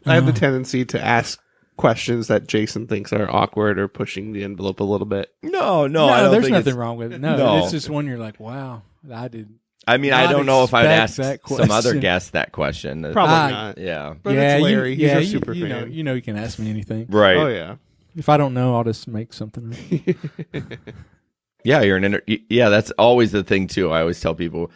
I have the tendency to ask questions that Jason thinks are awkward or pushing the envelope a little bit. No, I No, don't there's think nothing it's- wrong with it. No, No. it's just one you're like, wow, I did. I mean, I not don't know if I'd ask expect that some other question. guests that question. Probably Ah, not. Yeah. But yeah, it's Larry. He's a you super you fan. know, you can ask me anything. Right. Oh, yeah. If I don't know, I'll just make something up. Yeah, you're yeah, that's always the thing too. I always tell people,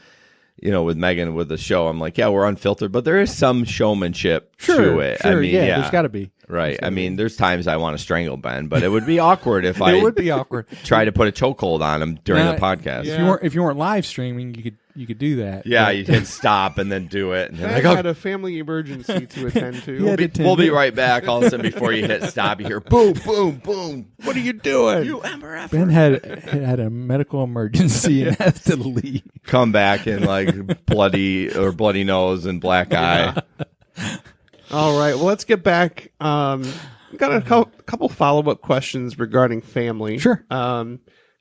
with Megan with the show, I'm like, yeah, we're unfiltered, but there is some showmanship to it. I mean, yeah, there's got to be. right. I mean, there's times I want to strangle Ben, but it would be awkward if I It would be awkward. try to put a chokehold on him during Now, the podcast. Yeah. If you weren't live streaming, you could do that. Yeah, But- you'd hit stop and then do it. And then Ben like, had a family emergency to attend to. Yeah, we'll be right back. All of a sudden, before you hit stop, you hear boom, boom, boom. What are you doing? You ever Ben had a medical emergency and had to leave. come back and like bloody nose and black eye. All right. Well, let's get back. Got a couple follow-up questions regarding family. Sure.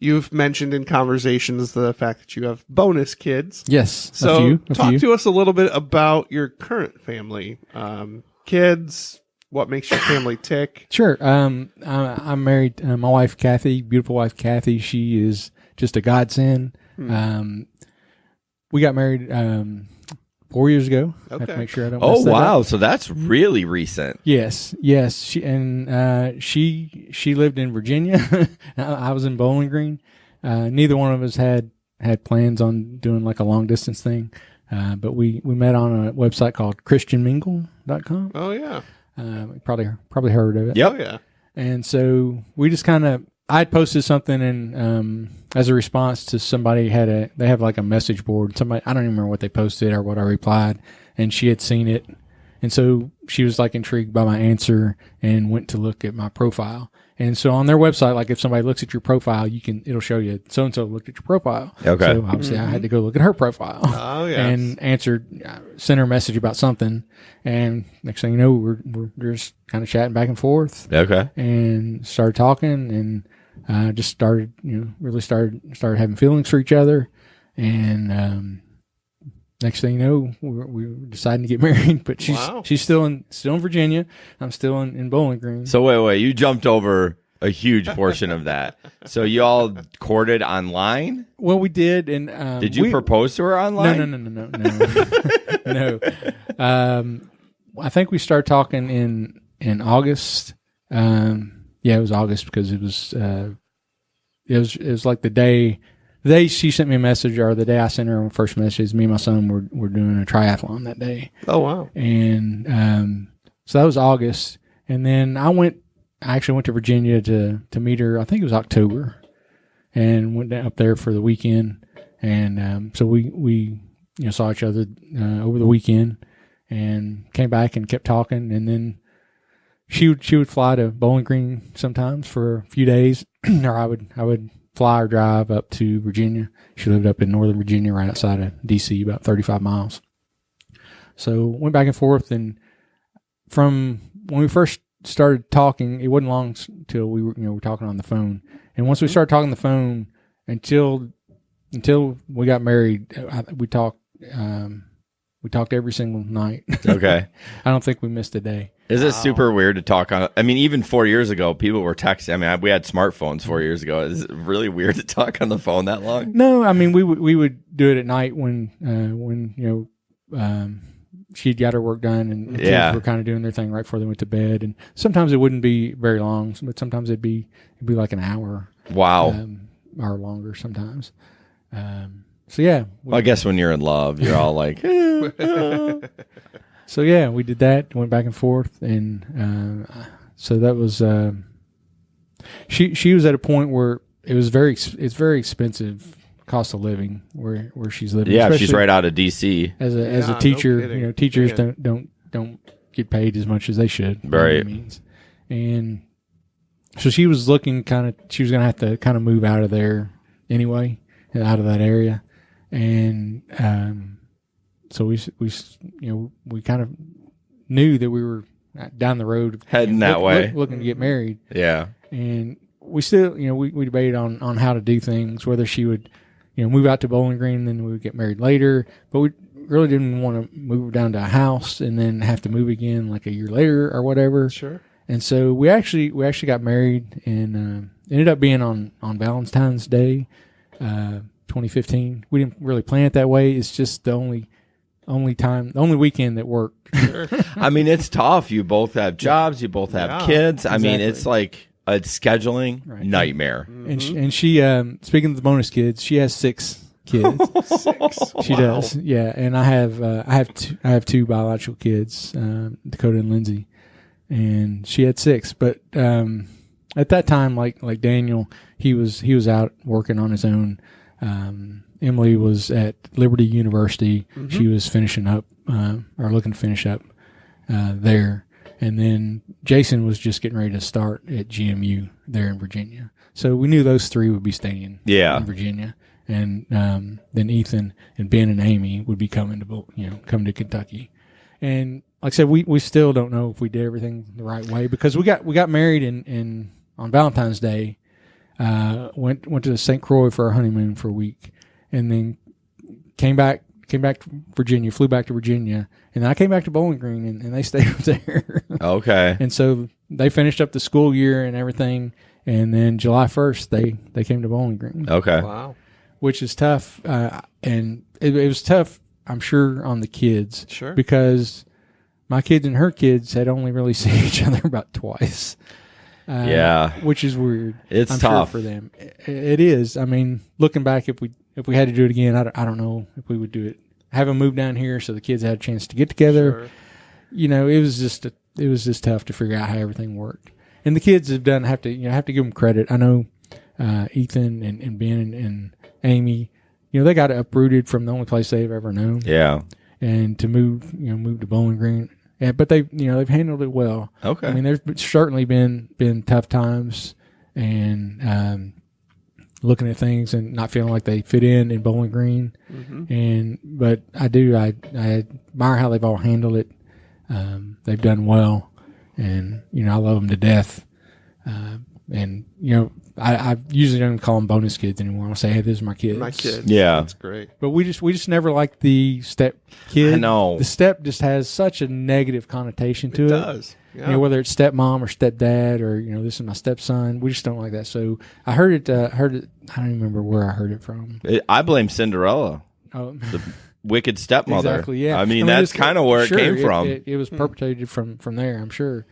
You've mentioned in conversations the fact that you have bonus kids. Yes. So a talk few. to us a little bit about your current family. Kids, what makes your family tick? Sure. I'm married. My wife, Kathy, beautiful wife, Kathy. She is just a godsend. We got married 4 years ago. I have to Okay. make sure I don't. Oh mess that wow, up. so that's really recent. Yes. She lived in Virginia. I was in Bowling Green. Neither one of us had plans on doing like a long distance thing, but we met on a website called ChristianMingle.com. Oh yeah. Probably heard of it. Yep. Oh yeah. And so we just kind of, I had posted something, and as a response to somebody they have like a message board. Somebody, I don't even remember what they posted or what I replied, and she had seen it, and so she was like intrigued by my answer and went to look at my profile. And so on their website, like if somebody looks at your profile, it'll show you so and so looked at your profile. Okay. So obviously, I had to go look at her profile. Oh yeah. And sent her a message about something, and next thing you know, we're just kind of chatting back and forth, Okay. and started talking, and just started, really started having feelings for each other, and next thing you know, we were deciding to get married. But she's still in Virginia. I'm still in Bowling Green. So wait, you jumped over a huge portion of that. So you all courted online? Well, we did, and Did you propose to her online? No. I think we started talking in August. Yeah, it was August because it was like the day she sent me a message, or the day I sent her a first message. Me and my son were doing a triathlon that day. Oh wow. And so that was August, and then I actually went to Virginia to meet her. I think it was October, and went up there for the weekend. And so we saw each other over the weekend, and came back and kept talking. And then she would fly to Bowling Green sometimes for a few days, or I would fly or drive up to Virginia. She lived up in Northern Virginia, right outside of DC, about 35 miles. So went back and forth, and from when we first started talking, it wasn't long till we were talking on the phone. And once we started talking on the phone, until we got married, we talked every single night. Okay. I don't think we missed a day. Is it super weird to talk on? I mean, even 4 years ago, people were texting. I mean, we had smartphones 4 years ago. Is it really weird to talk on the phone that long? No, I mean we would do it at night when she'd got her work done, and the kids were kind of doing their thing right before they went to bed. And sometimes it wouldn't be very long, but sometimes it'd be like an hour. Wow. Or longer sometimes. So yeah. Well, I guess when you're in love, you're all like. So yeah, we did that. Went back and forth, and so that was. She was at a point where it's very expensive cost of living where she's living. Yeah, she's right out of DC. As a teacher, kidding. teachers don't get paid as much as they should. by Right. any means. And so she was looking she was going to have to kind of move out of there anyway, out of that area. And so we kind of knew that we were down the road Heading that way. looking to get married. Yeah. And we still, we debated on how to do things, whether she would, move out to Bowling Green and then we would get married later. But we really didn't want to move down to a house and then have to move again like a year later or whatever. Sure. And so we actually got married, and ended up being on Valentine's Day, 2015. We didn't really plan it that way. It's just the only weekend that worked. I mean, it's tough. You both have jobs. You both have kids. I mean, it's like a scheduling nightmare. And she speaking of the bonus kids, she has 6 kids. She does. Yeah. And I have two biological kids, Dakota and Lindsay, and she had 6. But at that time, like Daniel, he was out working on his own. Emily was at Liberty University. She was finishing up, or looking to finish up there. And then Jason was just getting ready to start at GMU there in Virginia. So we knew those 3 would be staying in Virginia. And then Ethan and Ben and Amy would be coming to Kentucky. And like I said, we still don't know if we did everything the right way, because we got married on Valentine's Day. Went to St. Croix for our honeymoon for a week, and then came back to Virginia, flew back to Virginia, and then I came back to Bowling Green, and they stayed there. Okay. And so they finished up the school year and everything, and then July 1st they came to Bowling Green. Okay. Wow. which is tough. And it was tough, I'm sure, on the kids. Sure. Because my kids and her kids had only really seen each other about twice. Yeah. Which is weird. It's I'm tough. sure for them. It is. I mean, looking back, if we had to do it again, I don't know if we would do it. Have them move down here so the kids had a chance to get together. Sure. You know, it was just tough to figure out how everything worked. And the kids have have to give them credit. I know Ethan and Ben and Amy, they got uprooted from the only place they've ever known. Yeah. And to move to Bowling Green. Yeah, but they've handled it well. Okay. I mean, there's certainly been tough times and looking at things and not feeling like they fit in Bowling Green. Mm-hmm. But I admire how they've all handled it. They've done well, and I love them to death. And I usually don't call them bonus kids anymore. I'll say, hey, this is my kids. My kids. Yeah. That's great. But we just never liked the step kid. I know. The step just has such a negative connotation to it. It does. Yeah. Whether it's stepmom or stepdad or this is my stepson, we just don't like that. So I heard it. I don't even remember where I heard it from. I blame Cinderella, Oh, the wicked stepmother. exactly. Yeah. I mean that's kind of where sure, it came from. It was perpetrated from there. I'm sure.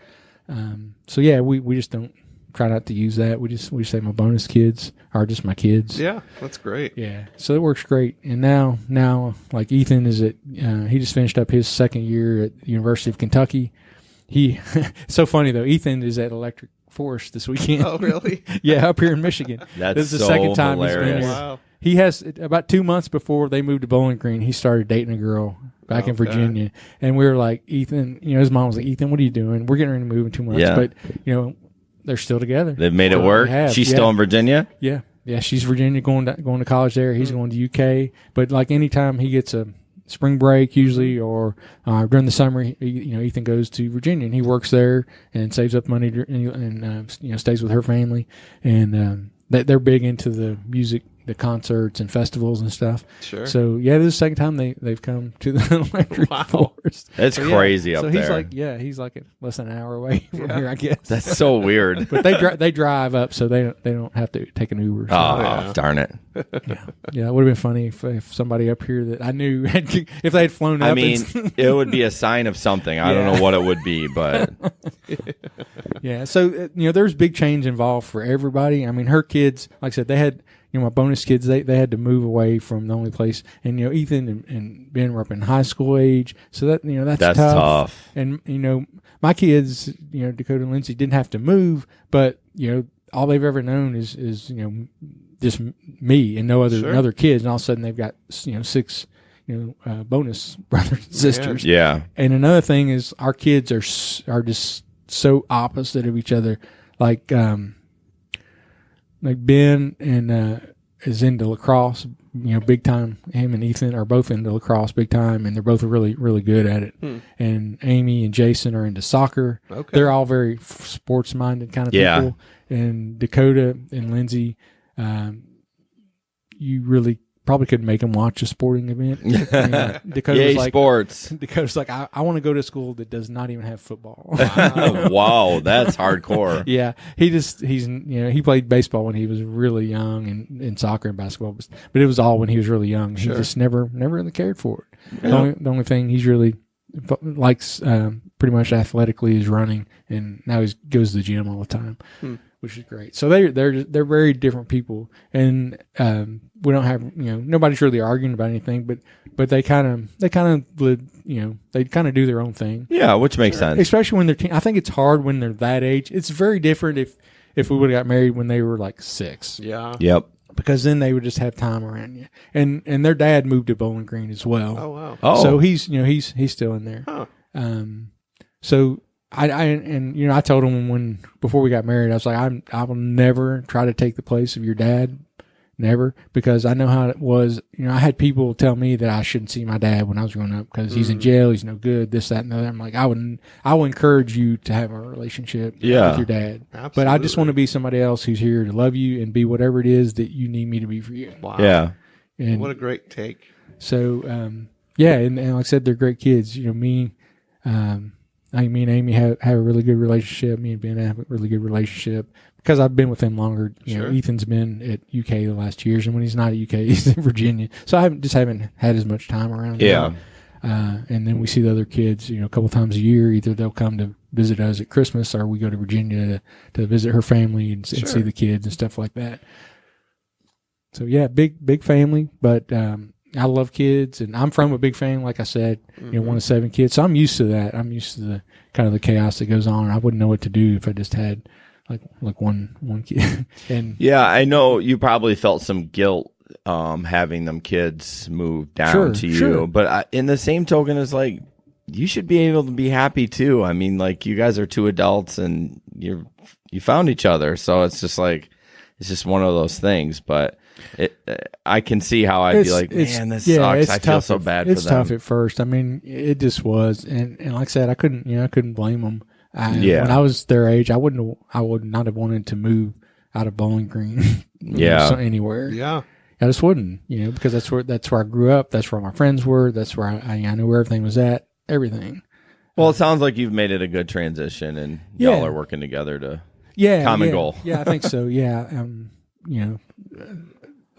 So yeah, we just don't try not to use that. We just say my bonus kids are just my kids. Yeah, that's great. Yeah, so it works great. And now, like Ethan is he just finished up his second year at the University of Kentucky. So funny though. Ethan is at Electric Forest this weekend. Oh, really? Yeah, up here in Michigan. That's this is the so second time hilarious. he's been here. Wow. He has about 2 months before they moved to Bowling Green. He started dating a girl back in Okay. Virginia, and we were like, Ethan. His mom was like, Ethan, what are you doing? We're getting ready to move in 2 months, Yeah. but they're still together. They've made it So work. they have, She's yeah. still in Virginia. Yeah, she's Virginia going to college there. He's going to UK. But like anytime he gets a spring break, usually or during the summer, Ethan goes to Virginia and he works there and saves up money and stays with her family. And they're big into the music, the concerts and festivals and stuff. Sure. So yeah, this is the second time they've come to the Electric Wow. Forest. That's So, yeah. crazy up so there. he's like less than an hour away from here, I guess. That's so weird. But they drive up, so they don't have to take an Uber. So. Oh, yeah. darn it. Yeah, it would have been funny if somebody up here that I knew if they had flown up. I mean, it would be a sign of something. I don't Yeah. know what it would be, but yeah. So there's big change involved for everybody. I mean, her kids, like I said, they had my bonus kids. They had to move away from the only place, and Ethan and Ben were up in high school age, so that's tough. And my kids, Dakota and Lindsay didn't have to move, but all they've ever known is just me and no other kids, and all of a sudden they've got 6 bonus brothers and sisters. Yeah. And another thing is our kids are just so opposite of each other. Like Ben and is into lacrosse, big time. Him and Ethan are both into lacrosse big time, and they're both really, really good at it. And Amy and Jason are into soccer. Okay. They're all very sports minded kind of Yeah. people. And Dakota and Lindsay, you really probably could make them watch a sporting event. Dakota's Yay, like, sports. Dakota's like, I want to go to a school that does not even have football. Wow, that's hardcore. Yeah, he played baseball when he was really young and soccer and basketball, but it was all when he was really young. He just never really cared for it. The only thing he's really likes pretty much athletically is running, and now he goes to the gym all the time, which is great. So they're very different people, and we don't have nobody's really arguing about anything, but they kind of they kind of do their own thing. Yeah, which makes sense. Especially when they're I think it's hard when they're that age. It's very different if we would have got married when they were like 6. Yeah. Yep. Because then they would just have time around you. And their dad moved to Bowling Green as well. Oh, wow. Oh, So he's still in there. Huh. So I told him before we got married, I was like, I will never try to take the place of your dad. Never, because I know how it was. I had people tell me that I shouldn't see my dad when I was growing up because he's in jail, he's no good, this, that, and the other. I'm like, I will encourage you to have a relationship with your dad. Absolutely. But I just want to be somebody else who's here to love you and be whatever it is that you need me to be for you. Wow. yeah. And What a great take. so, and like I said, they're great kids. Me, me and Amy have a really good relationship. Me and Ben have a really good relationship because I've been with him longer. You know, Ethan's been at UK the last 2 years, and when he's not at UK, he's in Virginia. So I haven't had as much time around. Yeah. And then we see the other kids, you know, a couple times a year. Either they'll come to visit us at Christmas, or we go to Virginia to visit her family and see the kids and stuff like that. So yeah, big family, but I love kids, and I'm from a big family. Like I said, you know, 1 of 7 kids, so I'm used to that. I'm used to the kind of the chaos that goes on. I wouldn't know what to do if I just had like one kid. And yeah, I know you probably felt some guilt having them kids move down to you, but in the same token, it's like you should be able to be happy too. I mean, like you guys are 2 adults and you found each other, so it's just like it's just one of those things, but. I can see how I'd be like, man, this sucks. I feel so bad for them. It's tough at first. I mean, it just was, and like I said, I couldn't blame them. When I was their age, I would not have wanted to move out of Bowling Green, anywhere. Yeah, I just wouldn't, you know, because that's where I grew up. That's where my friends were. That's where I knew where everything was at. Everything. Well, it sounds like you've made it a good transition, and y'all are working together to common goal. Yeah, I think so. Yeah, you know.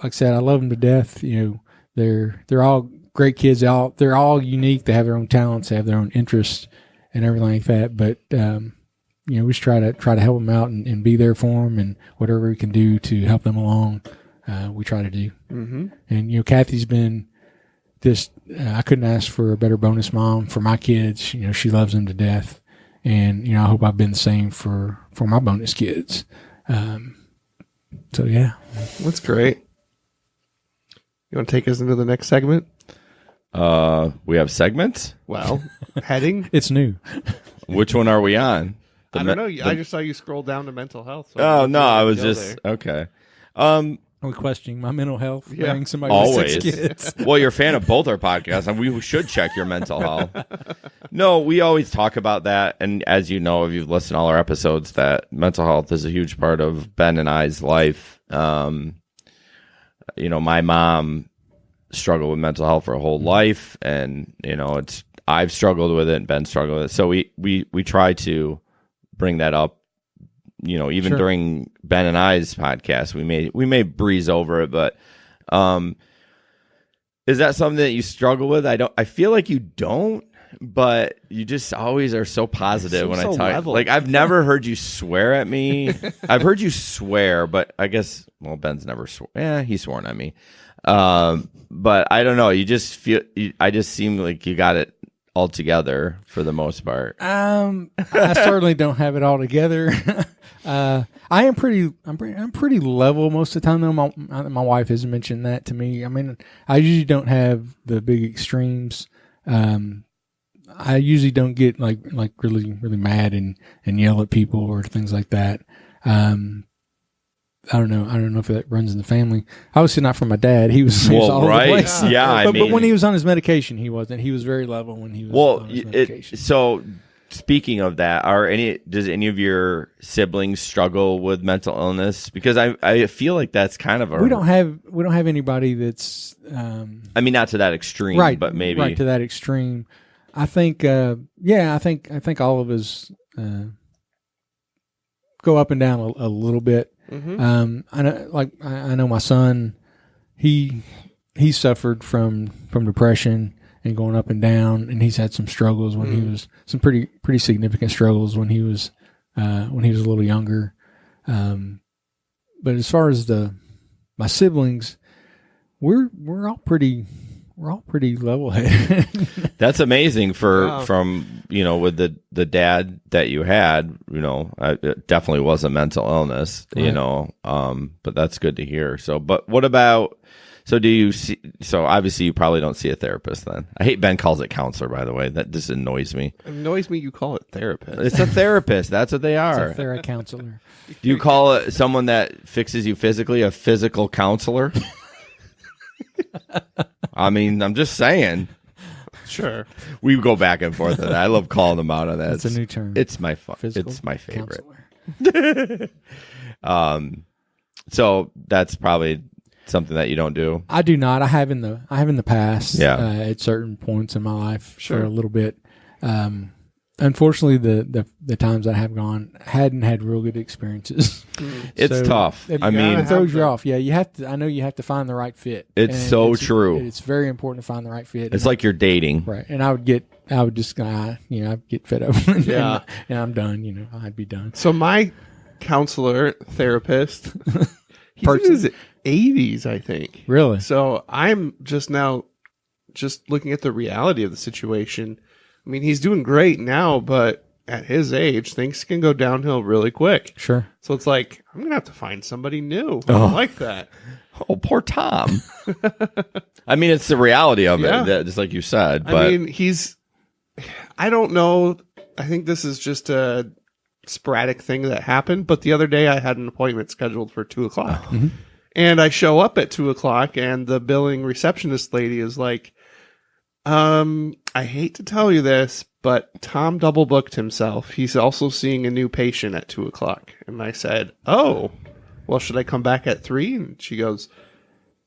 Like I said, I love them to death. You know, they're all great kids. They're all unique. They have their own talents. They have their own interests and everything like that. But you know, we just try to help them out and be there for them, and whatever we can do to help them along, we try to do. Mm-hmm. And you know, Kathy's been just I couldn't ask for a better bonus mom for my kids. You know, she loves them to death, and you know, I hope I've been the same for my bonus kids. So yeah, that's great. You want to take us into the next segment? We have segments? Well, heading. It's new. Which one are we on? I don't know. I just saw you scroll down to mental health. So I was just there. Okay. Are we questioning my mental health? Yeah. Somebody always. With 6 kids? Well, you're a fan of both our podcasts, and we should check your mental health. No, we always talk about that, and as you know, if you've listened to all our episodes, that mental health is a huge part of Ben and I's life. You know, my mom struggled with mental health for a whole life, and you know, I've struggled with it, and Ben struggled with it. So we try to bring that up. You know, even during Ben and I's podcast, we may breeze over it, but is that something that you struggle with? I feel like you don't, but you just always are so positive when I talk. Like I've never heard you swear at me. I've heard you swear, but I guess Ben's never swore. Yeah, he's sworn at me. But I don't know. You just feel. I just seem like you got it all together for the most part. I certainly don't have it all together. I'm pretty level most of the time. Though my wife has mentioned that to me. I mean, I usually don't have the big extremes. I usually don't get like really mad and yell at people or things like that. I don't know if that runs in the family. Obviously not from my dad. He was all over the place. Yeah. But when he was on his medication, he wasn't. He was very level when he was on his medication. So speaking of that, does any of your siblings struggle with mental illness? Because I feel like that's kind of we don't have anybody that's I mean, not to that extreme, right, but maybe right to that extreme. I think I think all of us go up and down a little bit. Mm-hmm. I know my son, he suffered from depression and going up and down, and he's had some struggles when he was some pretty significant struggles when he was a little younger. But as far as my siblings, we're all pretty level-headed. That's amazing from, you know, with the dad that you had, you know, it definitely was a mental illness, right. You know, but that's good to hear. So, but what about, so obviously you probably don't see a therapist then. I hate Ben calls it counselor, by the way. That just annoys me. It annoys me you call it therapist. It's a therapist. That's what they are. It's a theracounselor. Do you call it someone that fixes you physically a physical counselor? I mean, I'm just saying. Sure. We go back and forth on that. I love calling them out on that. It's a new term. It's my It's my favorite. So that's probably something that you don't do. I do not. I have in the past. Yeah. At certain points in my life for a little bit. unfortunately, the times I have gone hadn't had real good experiences. It's tough. It, I mean, it throws you off. Yeah, you have to. I know you have to find the right fit. It's And so true. It's very important to find the right fit. It's like you're dating. right. And I'd get fed up. Yeah. and I'm done. I'd be done. So my counselor, therapist, he's in his 80s, I think. Really? So I'm just now just looking at the reality of the situation. I mean, he's doing great now, but at his age, things can go downhill really quick. Sure. So it's like, I'm going to have to find somebody new. Oh. I like that. Oh, poor Tom. I mean, it's the reality of Yeah. it, just like you said. But I mean, I don't know. I think this is just a sporadic thing that happened. But the other day I had an appointment scheduled for 2:00. Mm-hmm. And I show up at 2:00 and the billing receptionist lady is like, I hate to tell you this, but Tom double booked himself. He's also seeing a new patient at 2:00. And I said, oh, well, should I come back at 3? And she goes,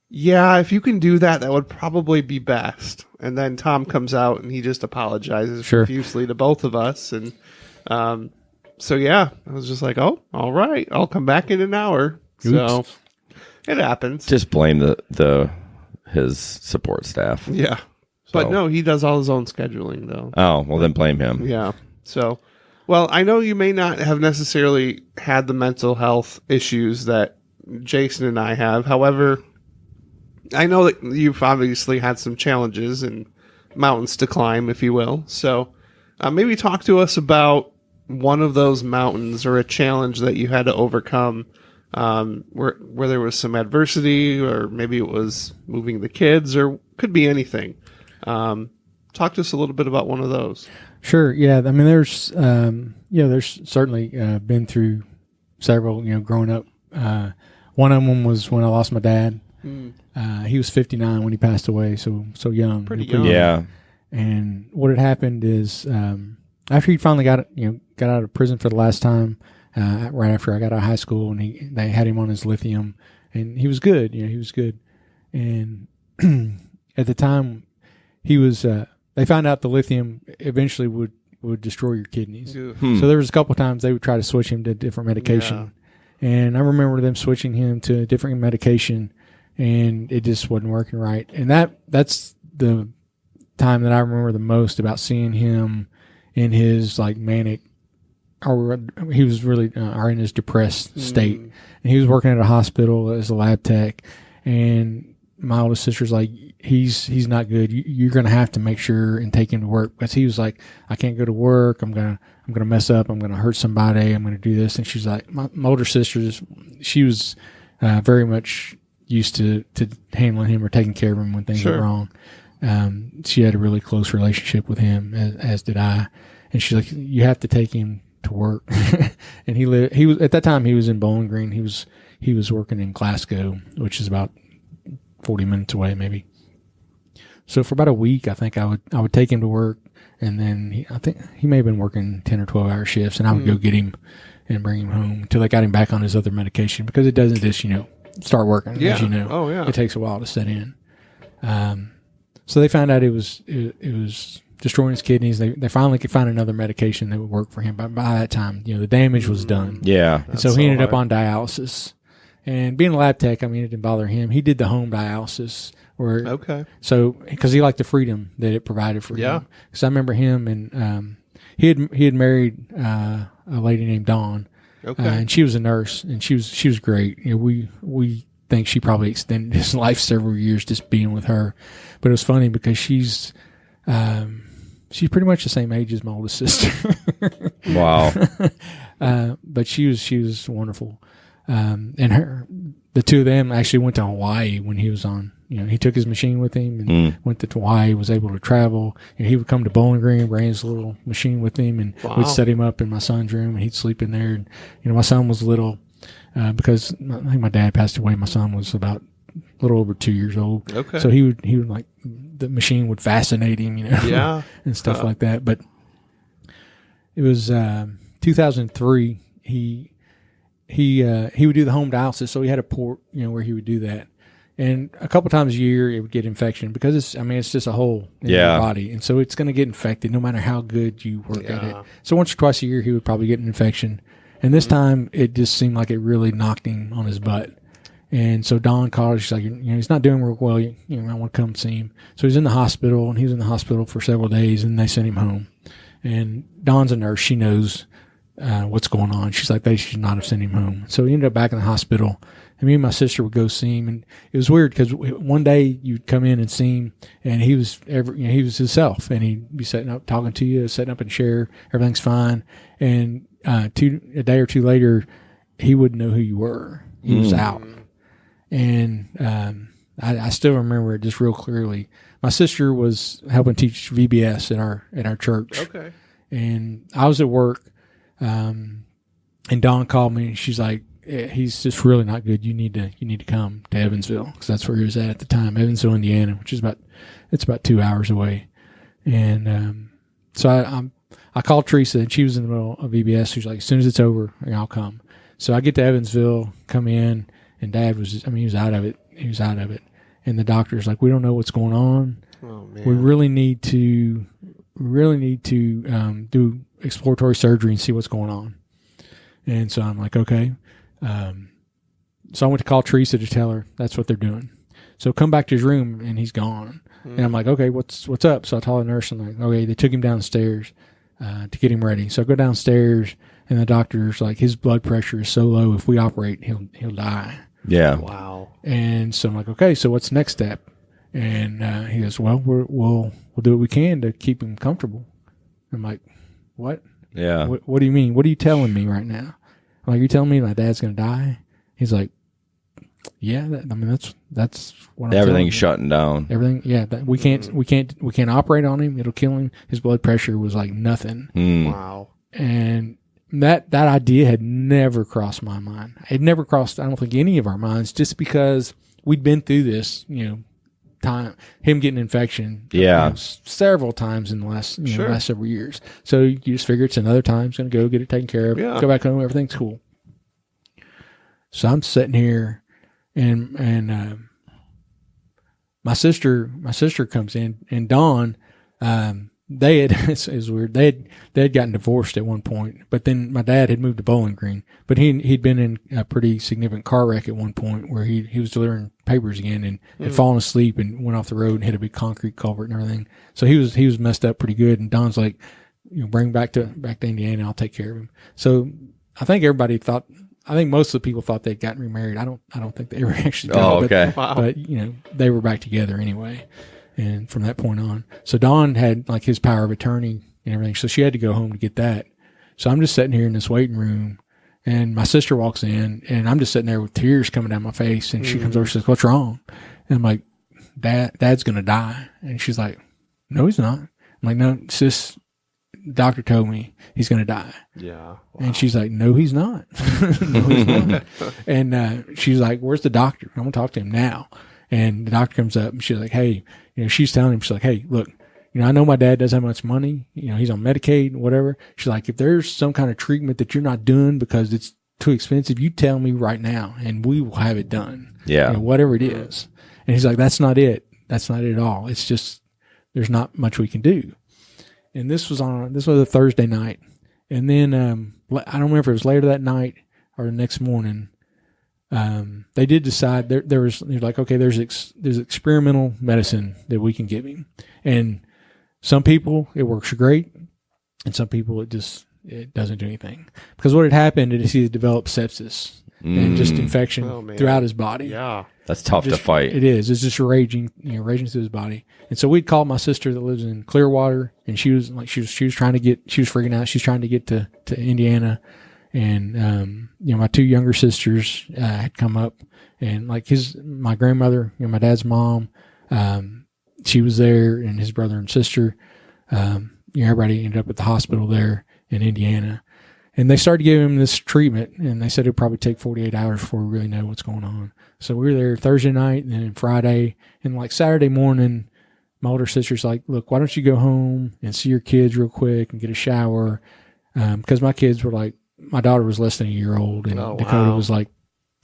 yeah, if you can do that, that would probably be best. And then Tom comes out and he just apologizes Sure. profusely to both of us. And so, yeah, I was just like, oh, all right, I'll come back in an hour. So it happens. just blame his support staff. Yeah. But So- no, he does all his own scheduling, though. Oh, well, then blame him. Yeah. So, well, I know you may not have necessarily had the mental health issues that Jason and I have. However, I know that you've obviously had some challenges and mountains to climb, if you will. So, maybe talk to us about one of those mountains or a challenge that you had to overcome, where there was some adversity, or maybe it was moving the kids, or could be anything. Talk to us a little bit about one of those. Sure. Yeah. I mean, there's certainly been through several. Growing up, one of them was when I lost my dad. He was 59 when he passed away, so young. Pretty young. Yeah. And what had happened is after he finally got out of prison for the last time, right after I got out of high school, and they had him on his lithium, and he was good. He was good. And at the time, he was. They found out the lithium eventually would destroy your kidneys. Yeah. So there was a couple times they would try to switch him to different medication. And I remember them switching him to a different medication, and it just wasn't working right. And that's the time that I remember the most about seeing him in his like manic, or he was really or in his depressed state. And he was working at a hospital as a lab tech, and my oldest sister's like, he's not good. You're going to have to make sure and take him to work, because he was like, I can't go to work. I'm going to mess up. I'm going to hurt somebody. I'm going to do this. And she's like, my older sister, she was very much used to handling him or taking care of him when things Sure. went wrong. She had a really close relationship with him, as did I. And she's like, you have to take him to work. And he was at that time, he was in Bowling Green. He was working in Glasgow, which is about 40 minutes away, maybe. So for about a week, I think I would take him to work, and then I think he may have been working 10 or 12 hour shifts, and I would go get him and bring him home until they got him back on his other medication, because it doesn't just, start working, Yeah. as you know. Oh, yeah. It takes a while to set in. So they found out it was destroying his kidneys. They finally could find another medication that would work for him. But by that time, the damage was done. Yeah. And so That's he so ended up hard. on dialysis. And being a lab tech, I mean, it didn't bother him. He did the home dialysis, where Okay. so because he liked the freedom that it provided for Yeah. him. Because I remember him, and he had married a lady named Dawn, Okay. and she was a nurse, and she was great. We think she probably extended his life several years just being with her. But it was funny because she's pretty much the same age as my oldest sister. Wow. But she was wonderful. And the two of them actually went to Hawaii when he was on. He took his machine with him and went to Hawaii, was able to travel. He would come to Bowling Green, bring his little machine with him, and Wow. we'd set him up in my son's room, and he'd sleep in there. And, my son was little, because I think my dad passed away. My son was about a little over 2 years old. Okay. So he would like, the machine would fascinate him, Yeah. and stuff like that. But it was 2003. He would do the home dialysis, so he had a port, where he would do that. And a couple times a year, it would get infection because it's just a hole in Yeah. your body. And so it's going to get infected no matter how good you work at it. Yeah. So once or twice a year, he would probably get an infection. And this time, it just seemed like it really knocked him on his butt. And so Dawn called. She's like, he's not doing real well. I want to come see him. So he's in the hospital, and he was in the hospital for several days, and they sent him home. And Dawn's a nurse. She knows what's going on. She's like, they should not have sent him home. So he ended up back in the hospital. And me and my sister would go see him, and it was weird because one day you'd come in and see him, and he was he was himself, and he'd be sitting up talking to you, sitting up in a chair, everything's fine. And a day or two later, he wouldn't know who you were. He was out, and I still remember it just real clearly. My sister was helping teach VBS at our church, Okay. and I was at work, and Dawn called me, and she's like, he's just really not good. You need to come to Evansville, because that's where he was at the time, Evansville, Indiana, which is about 2 hours away. And so I called Teresa, and she was in the middle of VBS. She's like, as soon as it's over, I'll come. So I get to Evansville, come in, and Dad was he was out of it. He was out of it. And the doctor's like, we don't know what's going on. Oh man. We really need to do exploratory surgery and see what's going on. And so I'm like, okay. So I went to call Teresa to tell her that's what they're doing. So come back to his room, and he's gone. And I'm like, okay, what's up? So I told the nurse, I'm like, okay, they took him downstairs to get him ready. So I go downstairs, and the doctor's like, his blood pressure is so low, if we operate, he'll die. Yeah. Wow. And so I'm like, okay, so what's the next step? And he goes, well, we'll do what we can to keep him comfortable. I'm like, what? Yeah. What do you mean? What are you telling me right now? I'm like, you're telling me my dad's going to die? He's like, yeah, that's what I'm telling Everything's you. shutting down. Everything. Yeah. We can't operate on him. It'll kill him. His blood pressure was like nothing. Wow. And that idea had never crossed my mind. It never crossed, I don't think, any of our minds, just because we'd been through this, time, him getting infection, Yeah. several times in the last, Sure. last several years. So you just figure it's another time. It's going to go get it taken care of. Yeah. Go back home. Everything's cool. So I'm sitting here, and my sister comes in, and Dawn, they had it's weird. They had gotten divorced at one point, but then my dad had moved to Bowling Green. But he'd been in a pretty significant car wreck at one point where he was delivering papers again, and had fallen asleep and went off the road and hit a big concrete culvert and everything. So he was messed up pretty good. And Don's like, bring him back to Indiana. I'll take care of him. So I think most of the people thought they'd gotten remarried. I don't think they ever actually did. Oh, okay. Wow. But they were back together anyway. And from that point on, so Don had like his power of attorney and everything. So she had to go home to get that. So I'm just sitting here in this waiting room, and my sister walks in, and I'm just sitting there with tears coming down my face. And she comes over, she says, "What's wrong?" And I'm like, Dad's going to die. And she's like, "No, he's not." I'm like, "No, sis, the doctor told me he's going to die." Yeah. And she's like, "No, he's not." No, he's not. And she's like, "Where's the doctor? I'm going to talk to him now." And the doctor comes up, and she's like, "Hey," she's telling him, she's like, "Hey, look, I know my dad doesn't have much money. He's on Medicaid, whatever." She's like, "If there's some kind of treatment that you're not doing because it's too expensive, you tell me right now, and we will have it done." Yeah. Whatever it is. And he's like, "That's not it. That's not it at all. It's just, there's not much we can do." And this was a Thursday night. And then, I don't remember if it was later that night or the next morning. They did decide they're like, okay, there's experimental medicine that we can give him. And some people it works great, and some people it doesn't do anything. Because what had happened is he had developed sepsis and just infection throughout his body. Yeah. That's tough to fight. It is. It's just raging through his body. And so we'd called my sister that lives in Clearwater, and she was freaking out. She's trying to get to Indiana. And, my two younger sisters, had come up, and like my grandmother, my dad's mom, she was there, and his brother and sister, everybody ended up at the hospital there in Indiana. And they started giving him this treatment, and they said it'd probably take 48 hours before we really know what's going on. So we were there Thursday night, and then Friday, and like Saturday morning, my older sister's like, "Look, why don't you go home and see your kids real quick and get a shower?" Because my kids were like, my daughter was less than a year old, and Dakota was like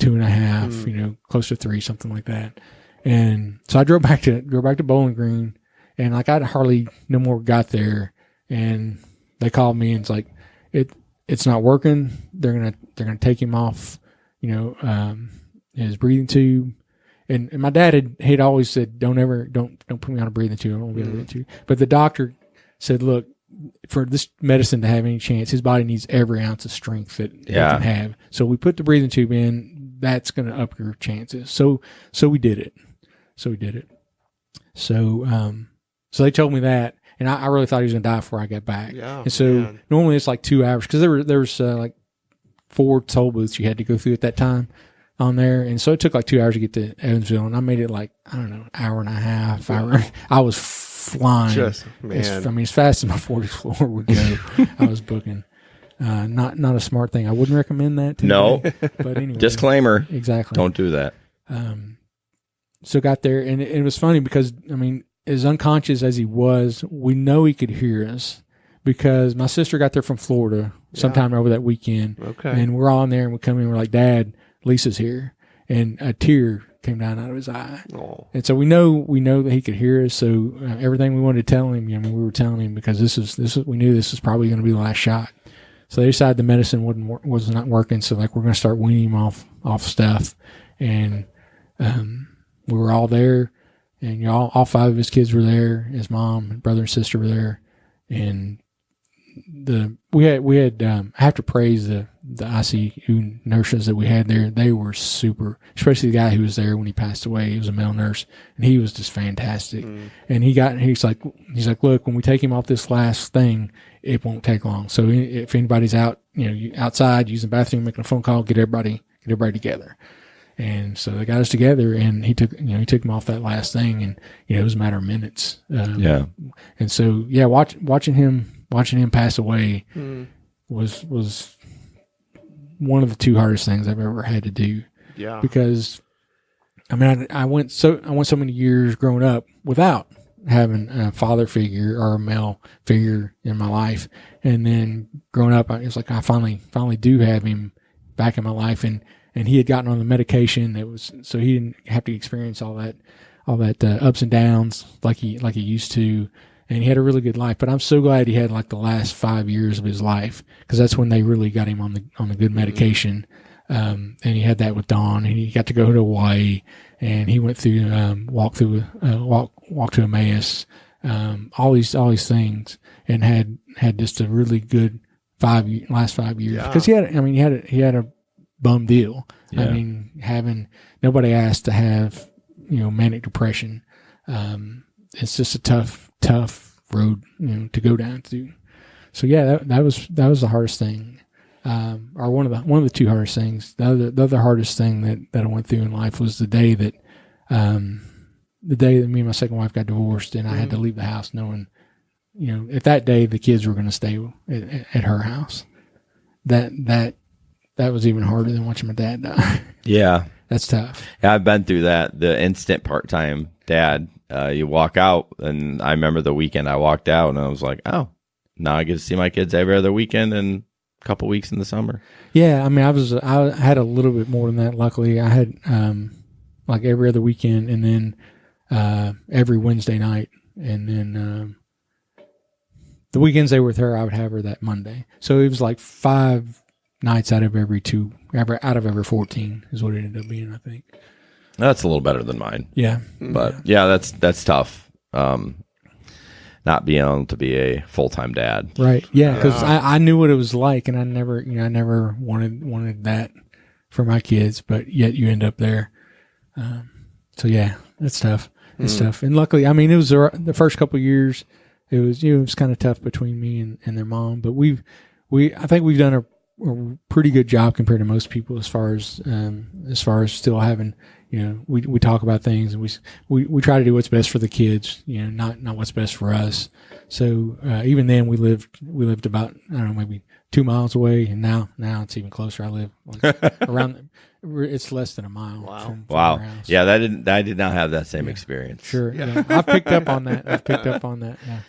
2.5, close to 3, something like that. And so I drove back to Bowling Green, and like I hardly no more got there, and they called me and it's like it's not working. They're gonna take him off, his breathing tube. And my dad had always said, don't put me on a breathing tube. I don't want to be on a breathing tube. But the doctor said, look, for this medicine to have any chance, his body needs every ounce of strength that it can have. So we put the breathing tube in. That's going to up your chances. So we did it. So they told me that, and I really thought he was going to die before I got back. Yeah, and so normally it's like 2 hours because there was like 4 toll booths you had to go through at that time on there, and so it took like 2 hours to get to Evansville, and I made it like, I don't know, hour and a half. I was flying. As fast as my 40th floor would go. I was booking. Not a smart thing. I wouldn't recommend that. No, but anyway, disclaimer. Exactly. Don't do that. So got there, and it was funny because as unconscious as he was, we know he could hear us because my sister got there from Florida sometime over that weekend. Okay. And we're all in there, and we come in, we're like, Dad, Lisa's here. And a tear came down out of his eye. Oh. And so we know that he could hear us. So everything we wanted to tell him, we were telling him because we knew this was probably going to be the last shot. So they decided the medicine was not working. So like, we're going to start weaning him off stuff. And, we were all there, and all 5 of his kids were there. His mom, brother, and sister were there, and we had I have to praise the ICU nurses that we had there. They were super, especially the guy who was there when he passed away. He was a male nurse, and he was just fantastic. And he's like, look, when we take him off this last thing, it won't take long. So if anybody's out, outside using the bathroom, making a phone call, get everybody together. And so they got us together, and he took him off that last thing, and it was a matter of minutes. And so watching him pass away was one of the 2 hardest things I've ever had to do. Yeah, because I went so many years growing up without having a father figure or a male figure in my life, and then growing up, it's like I finally do have him back in my life, and he had gotten on the medication that was, so he didn't have to experience all that ups and downs like he used to, and he had a really good life. But I'm so glad he had like the last 5 years of his life, because that's when they really got him on the good medication. And he had that with Dawn, and he got to go to Hawaii, and he went through walk to Emmaus, all these things, and had just a really good last 5 years, because he had a bum deal. Yeah. Nobody asked to have, manic depression. It's just a tough road, to go down to. So yeah, that was the hardest thing. Or one of the 2 hardest things. The other hardest thing that I went through in life was the day that me and my second wife got divorced, and I had to leave the house knowing, at that day the kids were going to stay at her house. That was even harder than watching my dad die. Yeah. That's tough. Yeah, I've been through that. The instant part-time dad. You walk out, and I remember the weekend I walked out, and I was like, oh, now I get to see my kids every other weekend and a couple weeks in the summer. Yeah, I had a little bit more than that. Luckily, I had like every other weekend, and then every Wednesday night, and then the weekends they were with her, I would have her that Monday. So it was like 5 nights out of every 14 is what it ended up being, I think. That's a little better than mine. Yeah. But yeah, that's tough. Not being able to be a full-time dad. Right. Yeah. Because I knew what it was like, and I never wanted that for my kids, but yet you end up there. So yeah, that's tough. It's tough. And luckily, it was the first couple of years, it was kind of tough between me and their mom, but I think we've done a pretty good job compared to most people as far as still having, we talk about things, and we try to do what's best for the kids, not what's best for us. So even then we lived about, I don't know, maybe 2 miles away, and now it's even closer. I live around, it's less than a mile. Wow. From our house. Yeah, I did not have that same experience. Sure. Yeah. I've picked up on that. Yeah.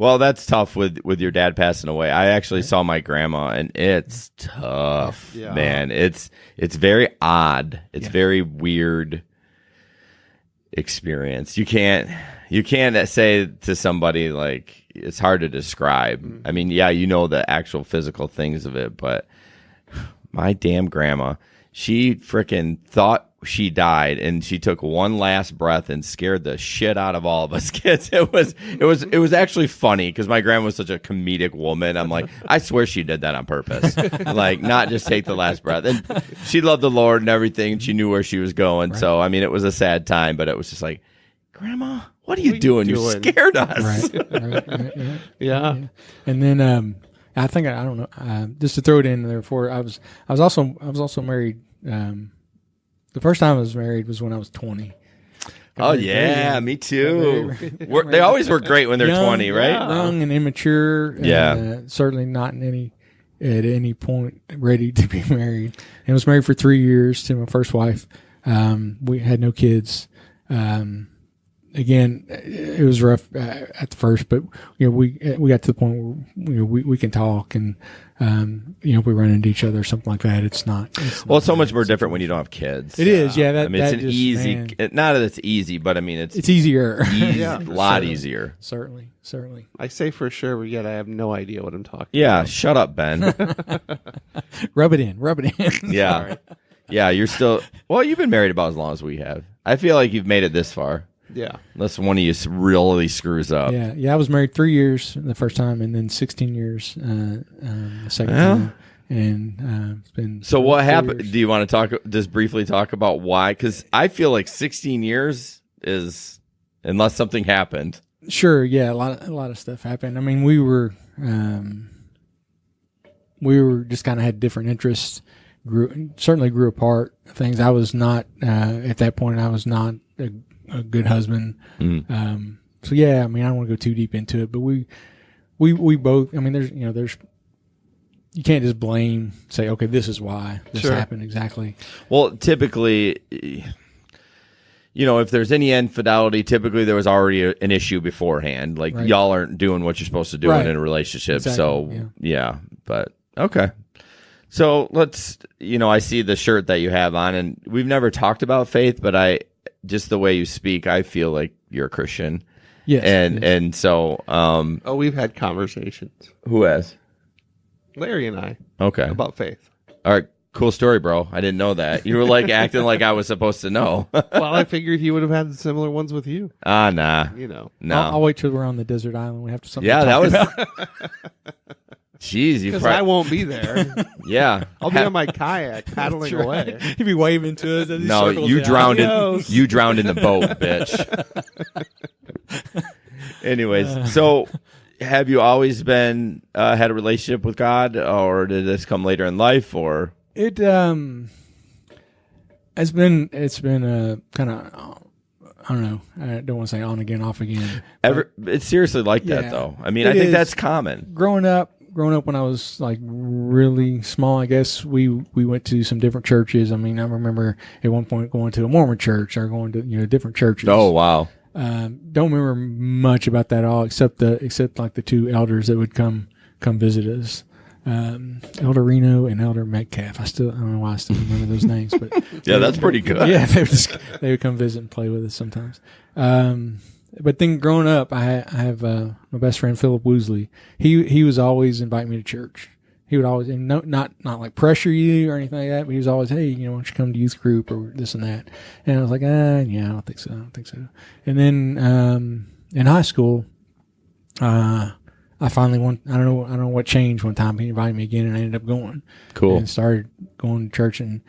Well, that's tough with your dad passing away. I actually saw my grandma, and it's tough, man. It's very odd. It's very weird. experience. You can't say to somebody, like, it's hard to describe. I mean, yeah, you know the actual physical things of it, but my damn grandma, she freaking thought she died, and she took one last breath and scared the shit out of all of us kids. It was actually funny because my grandma was such a comedic woman. I'm like, I swear she did that on purpose, like not just take the last breath. And she loved the Lord and everything. And she knew where she was going. Right. So I mean, it was a sad time, but it was just like, Grandma, what are you doing? You scared us. Right. Yeah. And then I think I don't know. Just to throw it in there, before I was also married. The first time I was married was when I was 20. Oh yeah, me too. They always work great when they're young, 20, right? Young and immature. And, certainly not at any point ready to be married. And I was married for 3 years to my first wife. We had no kids. Again, it was rough at the first, but we got to the point where we can talk, and if we run into each other or something like that, it's so much more different when you don't have kids. It is, yeah. I mean, it's an easy. Not that it's easy, but I mean, it's easier. A lot easier. Certainly. I say for sure, but yet I have no idea what I'm talking. Yeah, about. Shut up, Ben. Rub it in. Yeah, right. Yeah. You're still. Well, you've been married about as long as we have. I feel like you've made it this far. Yeah. Unless one of you really screws up. Yeah. I was married 3 years the first time, and then 16 years the second time. And it's been. So what happened? Years. Do you want to just briefly talk about why? Because I feel like 16 years is, unless something happened. Sure. Yeah. A lot of stuff happened. I mean, we were just kind of had different interests. Certainly grew apart. Things I was not at that point. I was not a good husband. So yeah, I mean, I don't want to go too deep into it, but we both, I mean, there's, you can't just say, okay, this is why this happened exactly. Well, typically, if there's any infidelity, typically there was already an issue beforehand. Like y'all aren't doing what you're supposed to do in a relationship. Exactly. So yeah, but okay. So let's, I see the shirt that you have on, and we've never talked about faith, but just the way you speak, I feel like you're a Christian. Yes. And so we've had conversations. Who has? Larry and I. Okay. About faith. All right. Cool story, bro. I didn't know that. You were like acting like I was supposed to know. Well, I figured he would have had similar ones with you. Nah. No. I'll wait till we're on the desert island. We have to something. Yeah, that was. Jeez, because I won't be there. Yeah, I'll be on my kayak paddling away. He'd be waving to us. No, you drowned in the boat, bitch. Anyways, so have you always been had a relationship with God, or did this come later in life, or it? It's been kind of. I don't know. I don't want to say on again, off again. It's seriously like that, though. I mean, I think that's common. Growing up when I was like really small, I guess we went to some different churches. I mean, I remember at one point going to a Mormon church or going to different churches. Oh wow! Don't remember much about that at all, except like the two elders that would come visit us. Elder Reno and Elder Metcalf. I don't know why I still remember those names, but yeah, that's pretty good. Yeah, they would come visit and play with us sometimes. But then growing up, I have my best friend Philip Woosley. He was always inviting me to church. He would always, and not like pressure you or anything like that, but he was always, hey, why don't you come to youth group or this and that. And I was like, yeah, I don't think so. And then in high school, I finally I don't know what changed one time. He invited me again, and I ended up going. Cool. And started going to church and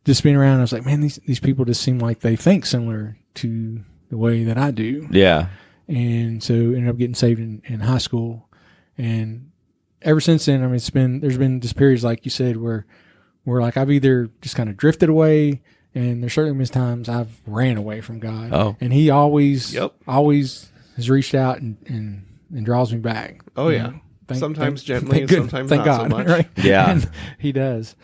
just being around. I was like, man, these people just seem like they think similar to the way that I do. Yeah. And so ended up getting saved in high school, and ever since then, I mean, there's been just periods like you said where like I've either just kind of drifted away, and there's certainly been times I've ran away from God. Oh. And He always has reached out and draws me back. Oh yeah. Sometimes gently, and sometimes not God, so much. Right? Yeah. And He does.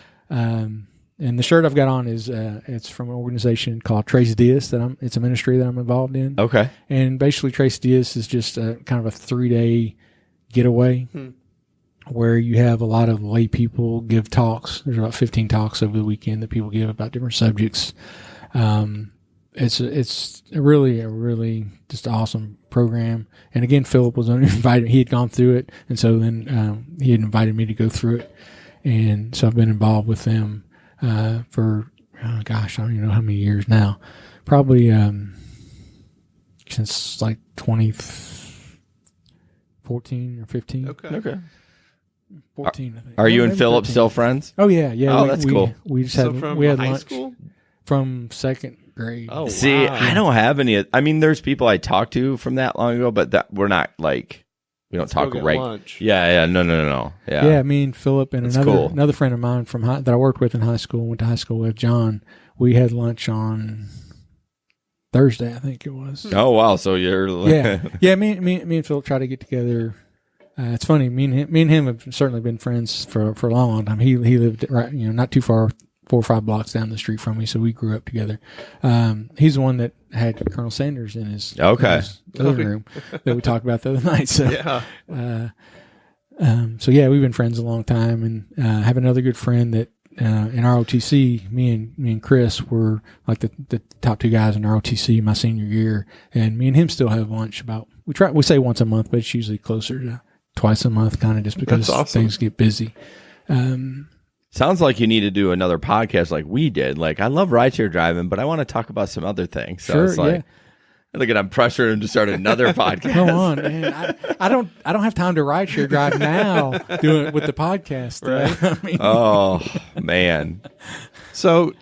And the shirt I've got on is it's from an organization called Trace Diaz it's a ministry that I'm involved in. Okay. And basically Trace Diaz is just kind of a 3-day getaway where you have a lot of lay people give talks. There's about 15 talks over the weekend that people give about different subjects. And it's a really just awesome program. And again, Philip was invited. He had gone through it, and so then he had invited me to go through it, and so I've been involved with them for I don't even know how many years now. Probably since like 2014 or 15. Okay. 14, I think. Are you and Maybe Philip 13. still friends? Oh yeah. Oh, that's cool. We just So had from we had high lunch school? from second grade. Oh, See, wow. I don't have any. I mean, there's people I talked to from that long ago, but that we're not like we don't talk Go get right. lunch. Yeah, no. Yeah. Yeah, me and Philip and That's another cool. another friend of mine from that I worked with in high school, went to high school with, John. We had lunch on Thursday, I think it was. Oh wow, so you're Yeah. Me and Philip try to get together. It's funny. Me and him have certainly been friends for a long time. He lived right, not too far, 4 or 5 blocks down the street from me, so we grew up together. He's the one that had Colonel Sanders in his living room that we talked about the other night. So Yeah. So yeah, we've been friends a long time, and have another good friend that in our OTC, me and Chris were like the top 2 guys in our OTC my senior year, and me and him still have lunch we say once a month, but it's usually closer to twice a month, kind of just because That's awesome. things get busy. Sounds like you need to do another podcast like we did. Like, I love rideshare driving, but I want to talk about some other things. So it's like, look at I'm pressuring to start another podcast. Come on, man. I don't have time to rideshare drive now doing it with the podcast. I mean, Oh man. So,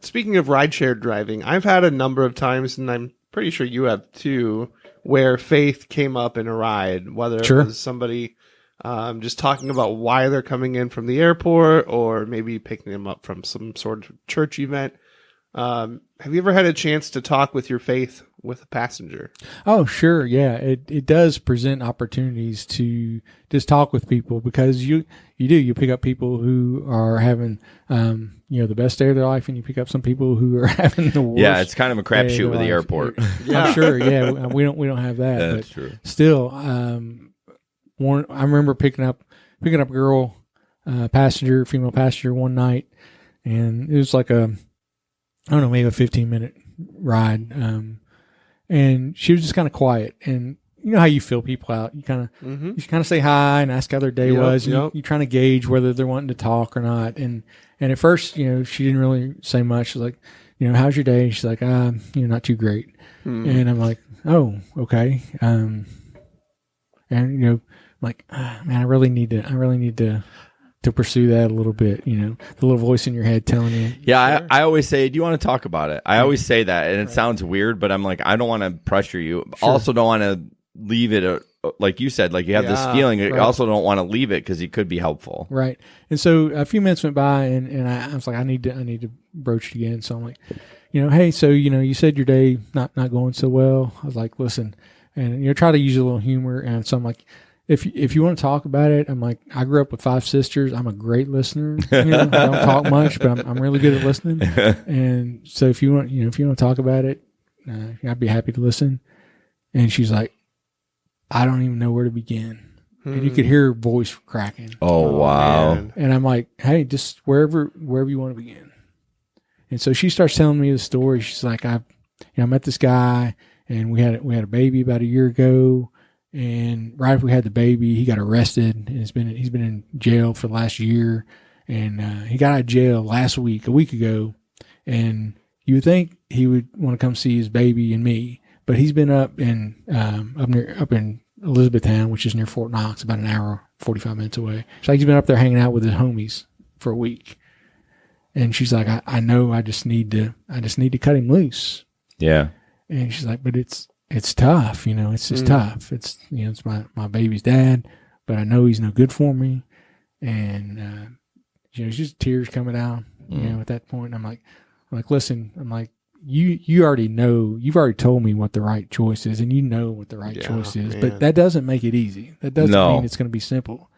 speaking of rideshare driving, I've had a number of times, and I'm pretty sure you have too, where faith came up in a ride, whether it Sure. was somebody just talking about why they're coming in from the airport, or maybe picking them up from some sort of church event. Have you ever had a chance to talk with your faith with a passenger? Oh, sure. Yeah. It does present opportunities to just talk with people, because you pick up people who are having, the best day of their life, and you pick up some people who are having the worst. Yeah, it's kind of a day of crapshoot their with the life. airport. I'm sure. Yeah. We don't have that. That's but true. Still, I remember picking up a girl, female passenger one night, and it was like maybe a 15-minute ride. And she was just kind of quiet, and you know how you feel people out. You kind of say hi and ask how their day Yep, was. And yep. you're trying to gauge whether they're wanting to talk or not. And at first, she didn't really say much. She's like, how's your day? She's like, not too great. And I'm like, oh, okay. And I'm like, man, I really need to pursue that a little bit. The little voice in your head telling you. Yeah, I always say, do you want to talk about it? I always say that, and it sounds weird, but I'm like, I don't want to pressure you. Sure. Also don't want to leave it, like you said, like you have this Yeah, feeling. I right. also don't want to leave it because it could be helpful. Right. And so a few minutes went by, and I was like, I need to broach it again. So I'm like, hey, so, you said your day not going so well. I was like, listen, and, try to use a little humor. And so I'm like, if you want to talk about it, I'm like, I grew up with 5 sisters. I'm a great listener. I don't talk much, but I'm really good at listening. And so if you want to talk about it, I'd be happy to listen. And she's like, I don't even know where to begin. And you could hear her voice cracking. Oh, wow. Man. And I'm like, hey, just wherever you want to begin. And so she starts telling me the story. She's like, I met this guy, and we had a baby about a year ago. And right after we had the baby, he got arrested, and he's been in jail for the last year. And he got out of jail a week ago. And you would think he would want to come see his baby and me, but he's been up in Elizabethtown, which is near Fort Knox, about an hour, 45 minutes away. She's like, he's been up there hanging out with his homies for a week. And she's like, I know, I just need to cut him loose. Yeah. And she's like, but it's tough, it's just tough. It's, it's my baby's dad, but I know he's no good for me. And, it's just tears coming down, at that point. I'm like, listen, you already know, you've already told me what the right choice is, and you know what the right choice is, man. but that doesn't make it easy. That doesn't mean it's going to be simple.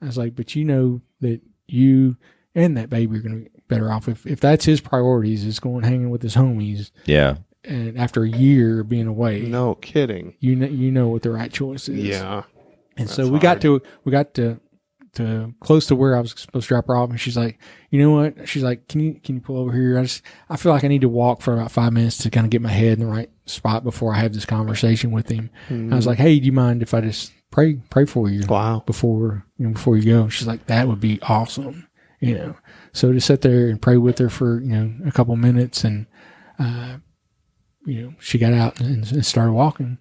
I was like, but that you and that baby are going to be better off if that's his priorities, is going hanging with his homies. Yeah. And after a year of being away, No kidding. you know what the right choice is. Yeah. And so That's we got to to close to where I was supposed to drop her off, and she's like, you know what? She's like, can you pull over here? I feel like I need to walk for about 5 minutes to kind of get my head in the right spot before I have this conversation with him. I was like, hey, do you mind if I just pray for you? Wow. Before you go. She's like, that would be awesome. So to sit there and pray with her for, a couple minutes, and, she got out and started walking.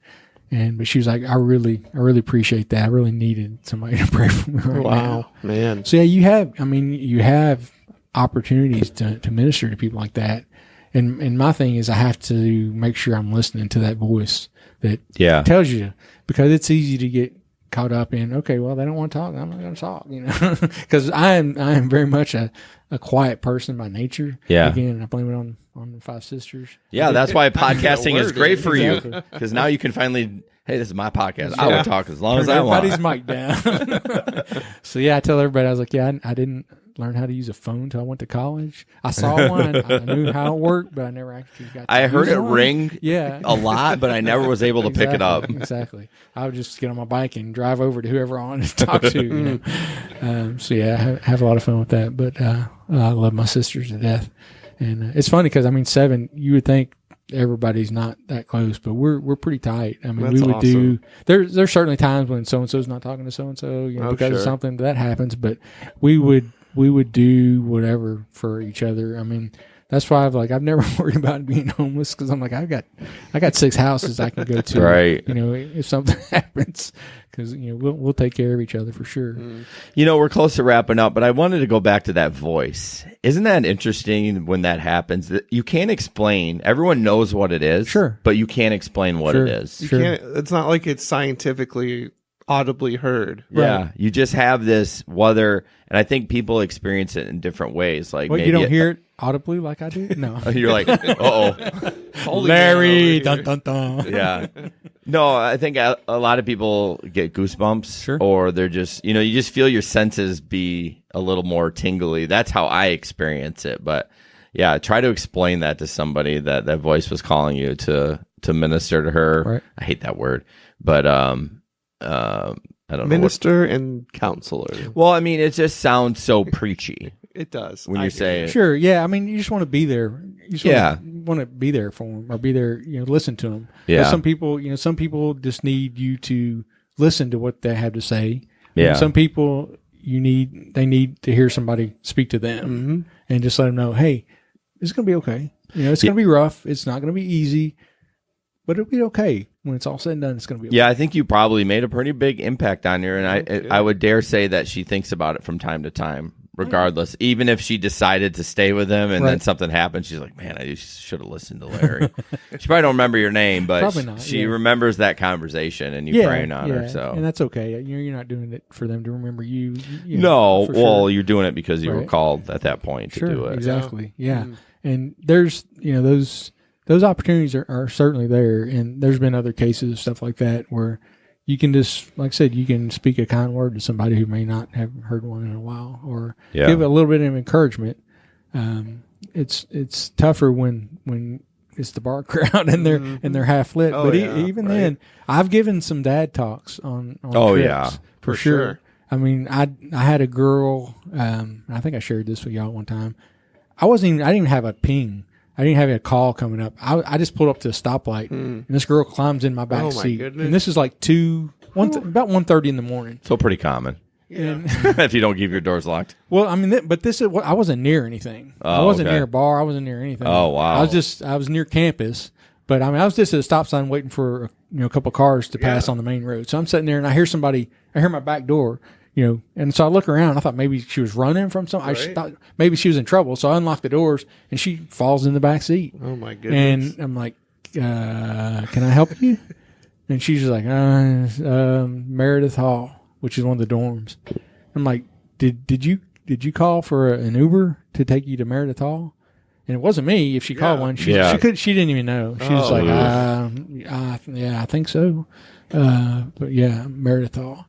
But she was like, I really appreciate that. I really needed somebody to pray for me right now. Man. So yeah, you have opportunities to minister to people like that. And my thing is I have to make sure I'm listening to that voice that tells you, because it's easy to get caught up in, okay, well, they don't want to talk, I'm not going to talk, because I am very much a quiet person by nature. Yeah. Again, I blame it on the Five Sisters. Yeah, that's why podcasting is great for Exactly. you, because now you can finally, hey, this is my podcast. I would talk as long as I Everybody's want. mic down. So yeah, I tell everybody, I was like, yeah, I didn't learn how to use a phone until I went to college. I saw one, I knew how it worked, but I never actually got to I heard use it one. ring a lot, but I never was able to pick it up. Exactly. I would just get on my bike and drive over to whoever I wanted to talk to. So yeah, I have a lot of fun with that. But I love my sisters to death, and it's funny because 7. You would think everybody's not that close, but we're pretty tight. I mean, That's we would awesome. there's certainly times when so and so's not talking to so and so, because of something that happens. But we would do whatever for each other. I mean, that's why I've never worried about being homeless, because I'm like, I got 6 houses I can go to. Right. If something happens, because we'll take care of each other for sure. We're close to wrapping up, but I wanted to go back to that voice. Isn't that interesting when that happens? That you can't explain. Everyone knows what it is, Sure, but you can't explain what it is. You Sure. can't, it's not like it's scientifically audibly heard. Yeah, you just have this and I think people experience it in different ways. Like, What, maybe you don't hear it audibly like I do? No. You're like, uh-oh. Holy Larry, man over dun dun dun. Yeah. No, I think a lot of people get goosebumps, Sure. or they're just, you just feel your senses be a little more tingly. That's how I experience it. But yeah, try to explain that to somebody that voice was calling you to minister to her. Right. I hate that word, but I don't Minister and counselor. know. Well, I mean, it just sounds so preachy It does. when I you hear say it. Sure, yeah. I mean, you just want to be there. You just Yeah. want to be there for them, or be there, listen to them. Yeah. Some people just need you to listen to what they have to say. Yeah. And some people they need to hear somebody speak to them, and just let them know, hey, it's going to be okay. It's going to be rough. It's not going to be easy, but it'll be okay. When it's all said and done, it's going to be okay. Yeah, I think you probably made a pretty big impact on her, and I would dare say that she thinks about it from time to time, regardless. Even if she decided to stay with him and then Right. something happened, she's like, man, I should have listened to Larry. She probably don't remember your name, but Probably not, she yeah. remembers that conversation and you praying on her. So and that's okay. You're not doing it for them to remember you. no, for well, sure. you're doing it because you were Right. called at that point to Sure, do it. exactly. Yeah. And there's, those opportunities are certainly there. And there's been other cases, stuff like that, where you can just, like I said, you can speak a kind word to somebody who may not have heard one in a while, or Yeah. give a little bit of encouragement. It's tougher when it's the bar crowd and they're half lit. Oh, but yeah, even right. then, I've given some dad talks on Oh, trips, yeah, for for sure. sure. I mean, I had a girl. I think I shared this with y'all one time. I didn't even have a ping. I didn't have a call coming up. I just pulled up to a stoplight, and this girl climbs in my back Oh, my seat. goodness. And this is like about 1:30 in the morning. So pretty common And if you don't keep your doors locked. well, I mean, but this is what I wasn't near anything. I Oh, wasn't okay. near a bar. I wasn't near anything. Oh, wow. I was near campus, but I mean, I was just at a stop sign waiting for a couple of cars to pass on the main road. So I'm sitting there and I hear my back door. And so I look around. I thought maybe she was running from something. I Right. thought maybe she was in trouble. So I unlocked the doors, and she falls in the back seat. Oh my goodness. And I'm like, "Can I help you?" And she's just like, "Meredith Hall, which is one of the dorms." I'm like, "Did you call for an Uber to take you to Meredith Hall?" And it wasn't me. If she called one, she didn't even know. She was Oh, like, "Yeah, I think so." But yeah, Meredith Hall.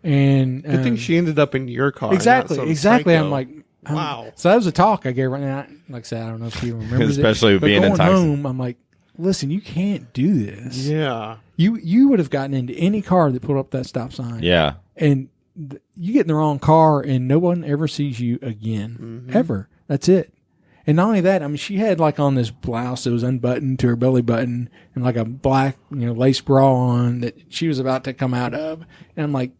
And Good thing she ended up in your car. exactly. not some I'm psycho. like, Wow. So that was a talk I gave right now. Like I said, I don't know if you remember, Especially it, but being in going taxi. home, I'm like, listen, you can't do this. Yeah. You would have gotten into any car that pulled up that stop sign, Yeah. and you get in the wrong car and no one ever sees you again, ever. That's it. And not only that, I mean, she had like on this blouse that was unbuttoned to her belly button and like a black, lace bra on that she was about to come out of. And I'm like,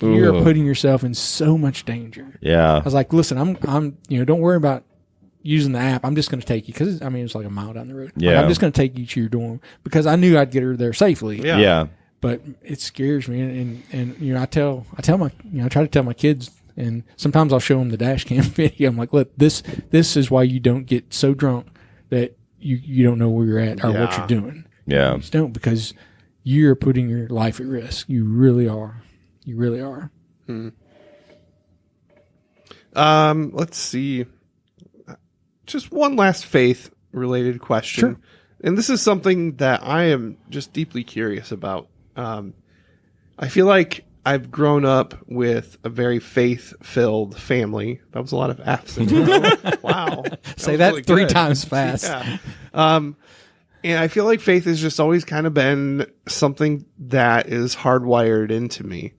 you're Ooh. putting yourself in so much danger. Yeah. I was like, listen, I'm, don't worry about using the app. I'm just going to take you because it's like a mile down the road. Like, Yeah. I'm just going to take you to your dorm because I knew I'd get her there safely. Yeah. Yeah. But it scares me, and I tell my I try to tell my kids, and sometimes I'll show them the dash cam video. I'm like, look, this is why you don't get so drunk that you don't know where you're at or what Yeah. you're doing. Yeah. You just don't, because you're putting your life at risk. You really are. You really are. Let's see. Just one last faith related question. Sure. And this is something that I am just deeply curious about. I feel like I've grown up with a very faith filled family. That was a lot of F's in a row. Wow. Say was that really 3 good. times fast. Yeah. And I feel like faith has just always kind of been something that is hardwired into me.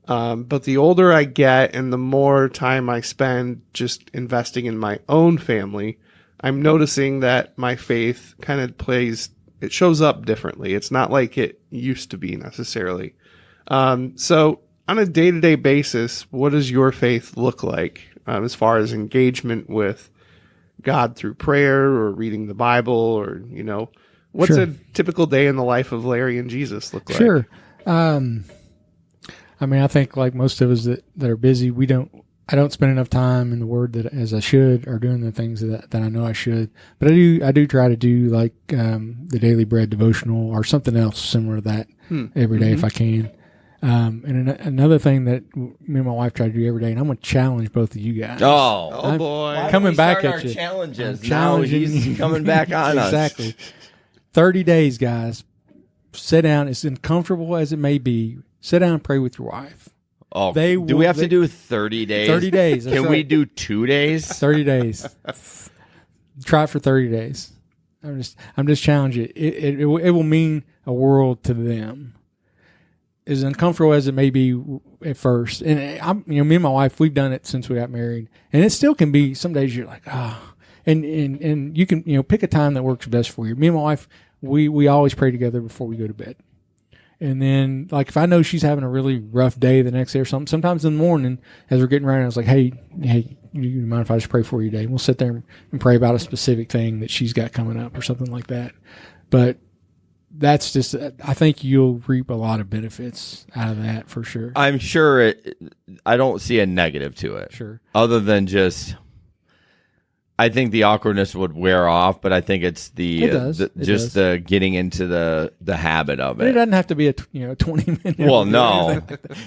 But the older I get and the more time I spend just investing in my own family, I'm noticing that my faith kind of it shows up differently. It's not like it used to be necessarily. So on a day-to-day basis, what does your faith look like as far as engagement with God through prayer or reading the Bible, or, what's Sure. a typical day in the life of Larry and Jesus look like? Sure. I mean, I think like most of us that are busy, I don't spend enough time in the Word that as I should, or doing the things that I know I should. But I do try to do like the Daily Bread devotional or something else similar to that every day if I can. And another thing that me and my wife try to do every day, and I'm going to challenge both of you guys. Oh. Oh, boy. Coming back Start at our you. challenges. I'm Now challenging he's you. coming back on us. Exactly. 30 days, guys. Sit down. As uncomfortable as it may be, sit down and pray with your wife. Oh, They do will- we have they- to do 30 days? 30 days. That's Can we right. do 2 days? 30 days. Try it for 30 days. I'm just challenging it. It will mean a world to them. As uncomfortable as it may be at first, and me and my wife, we've done it since we got married, and it still can be. Some days you're like, and you can pick a time that works best for you. Me and my wife, we always pray together before we go to bed. And then, like, if I know she's having a really rough day the next day or something, sometimes in the morning, as we're getting ready, I was like, hey, you mind if I just pray for you today? And we'll sit there and pray about a specific thing that she's got coming up or something like that. But that's just, I think you'll reap a lot of benefits out of that for sure. I'm sure I don't see a negative to it. Sure. Other than just, I think the awkwardness would wear off, but I think it's It does. It does. the getting into the habit of But it it. doesn't have to be a 20-minute. Well, no.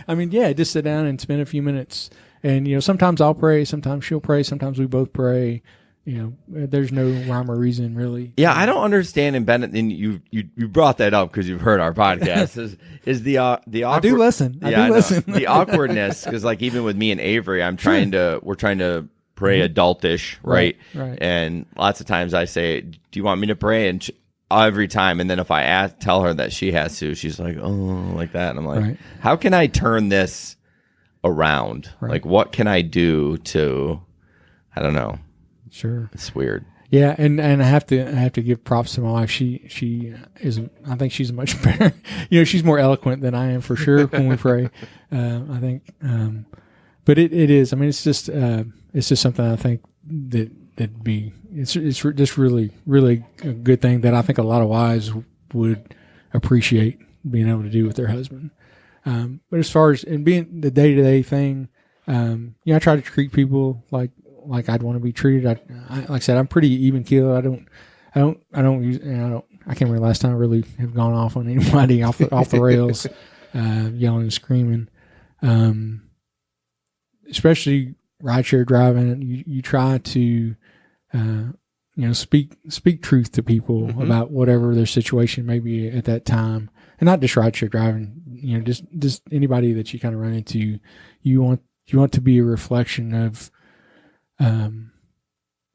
I mean, yeah, just sit down and spend a few minutes. And sometimes I'll pray, sometimes she'll pray, sometimes we both pray. There's no rhyme or reason really. Yeah, I don't understand. And Bennett, and you brought that up because you've heard our podcast. Is the awkward? I do listen. I do know. listen. The awkwardness, because like even with me and Avery, we're trying to pray adultish, right? Right. And lots of times I say, "Do you want me to pray?" And every time, and then if I tell her that she has to, she's like, "Oh," like that, and I'm like, Right. "How can I turn this around? Right. Like, what can I do to? I don't know. Sure. It's weird." Yeah, and I have to give props to my wife. She is, I think she's much better. She's more eloquent than I am for sure when we pray. I think, but it is. I mean, it's just something I think that'd be. It's just really a good thing that I think a lot of wives would appreciate being able to do with their husband. But as far as and being the day to day thing, I try to treat people like I'd want to be treated. I like I said, I'm pretty even keel. I don't use. I can't remember the last time I really have gone off on anybody off the rails, yelling and screaming. Especially rideshare driving, you try to, speak truth to people about whatever their situation may be at that time, and not just rideshare driving. Just anybody that you kind of run into, you want to be a reflection of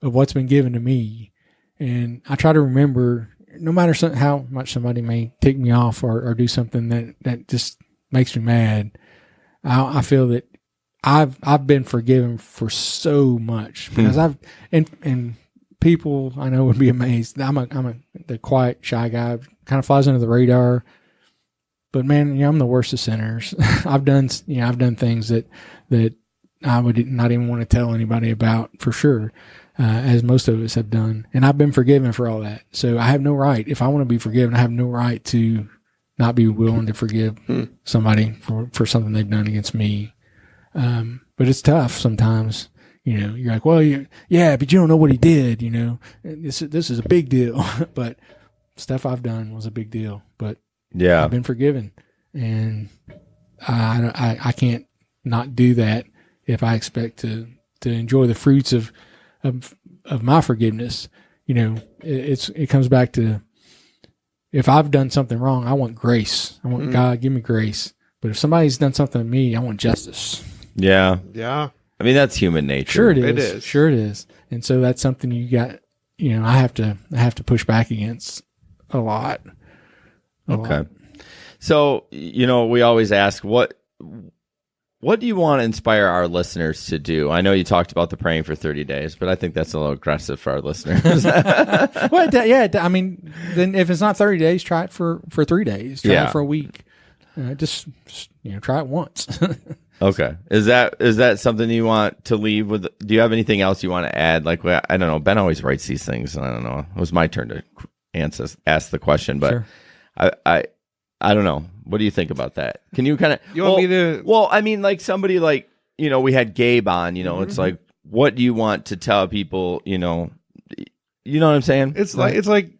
what's been given to me. And I try to remember, no matter how much somebody may tick me off or do something that just makes me mad, I feel that I've been forgiven for so much because and people I know would be amazed. I'm the quiet, shy guy, kind of flies under the radar. But man, I'm the worst of sinners. I've done things that I would not even want to tell anybody about for sure, as most of us have done. And I've been forgiven for all that. So I have no right, if I want to be forgiven, I have no right to not be willing to forgive somebody for something they've done against me. But it's tough sometimes. You're like, well, yeah, but you don't know what he did. This is a big deal. But stuff I've done was a big deal. But Yeah. I've been forgiven, and I can't not do that if I expect to enjoy the fruits of my forgiveness. It comes back to, if I've done something wrong, I want grace. I want God, give me grace. But if somebody's done something to me, I want justice. Yeah. Yeah. I mean, that's human nature. Sure it is. It is. Sure it is. And so that's something you got. I have to push back against a lot. Okay. So, we always ask, what do you want to inspire our listeners to do? I know you talked about the praying for 30 days, but I think that's a little aggressive for our listeners. Well, yeah. I mean, then if it's not 30 days, try it for 3 days. Try it for a week. Just try it once. Okay. Is that something you want to leave with? Do you have anything else you want to add? Like, I don't know. Ben always writes these things. I don't know. It was my turn to ask the question, but Sure. I don't know. What do you think about that? Can you kind of? You want me to? Well, I mean, like somebody like we had Gabe on. It's like, what do you want to tell people? You know what I'm saying? It's like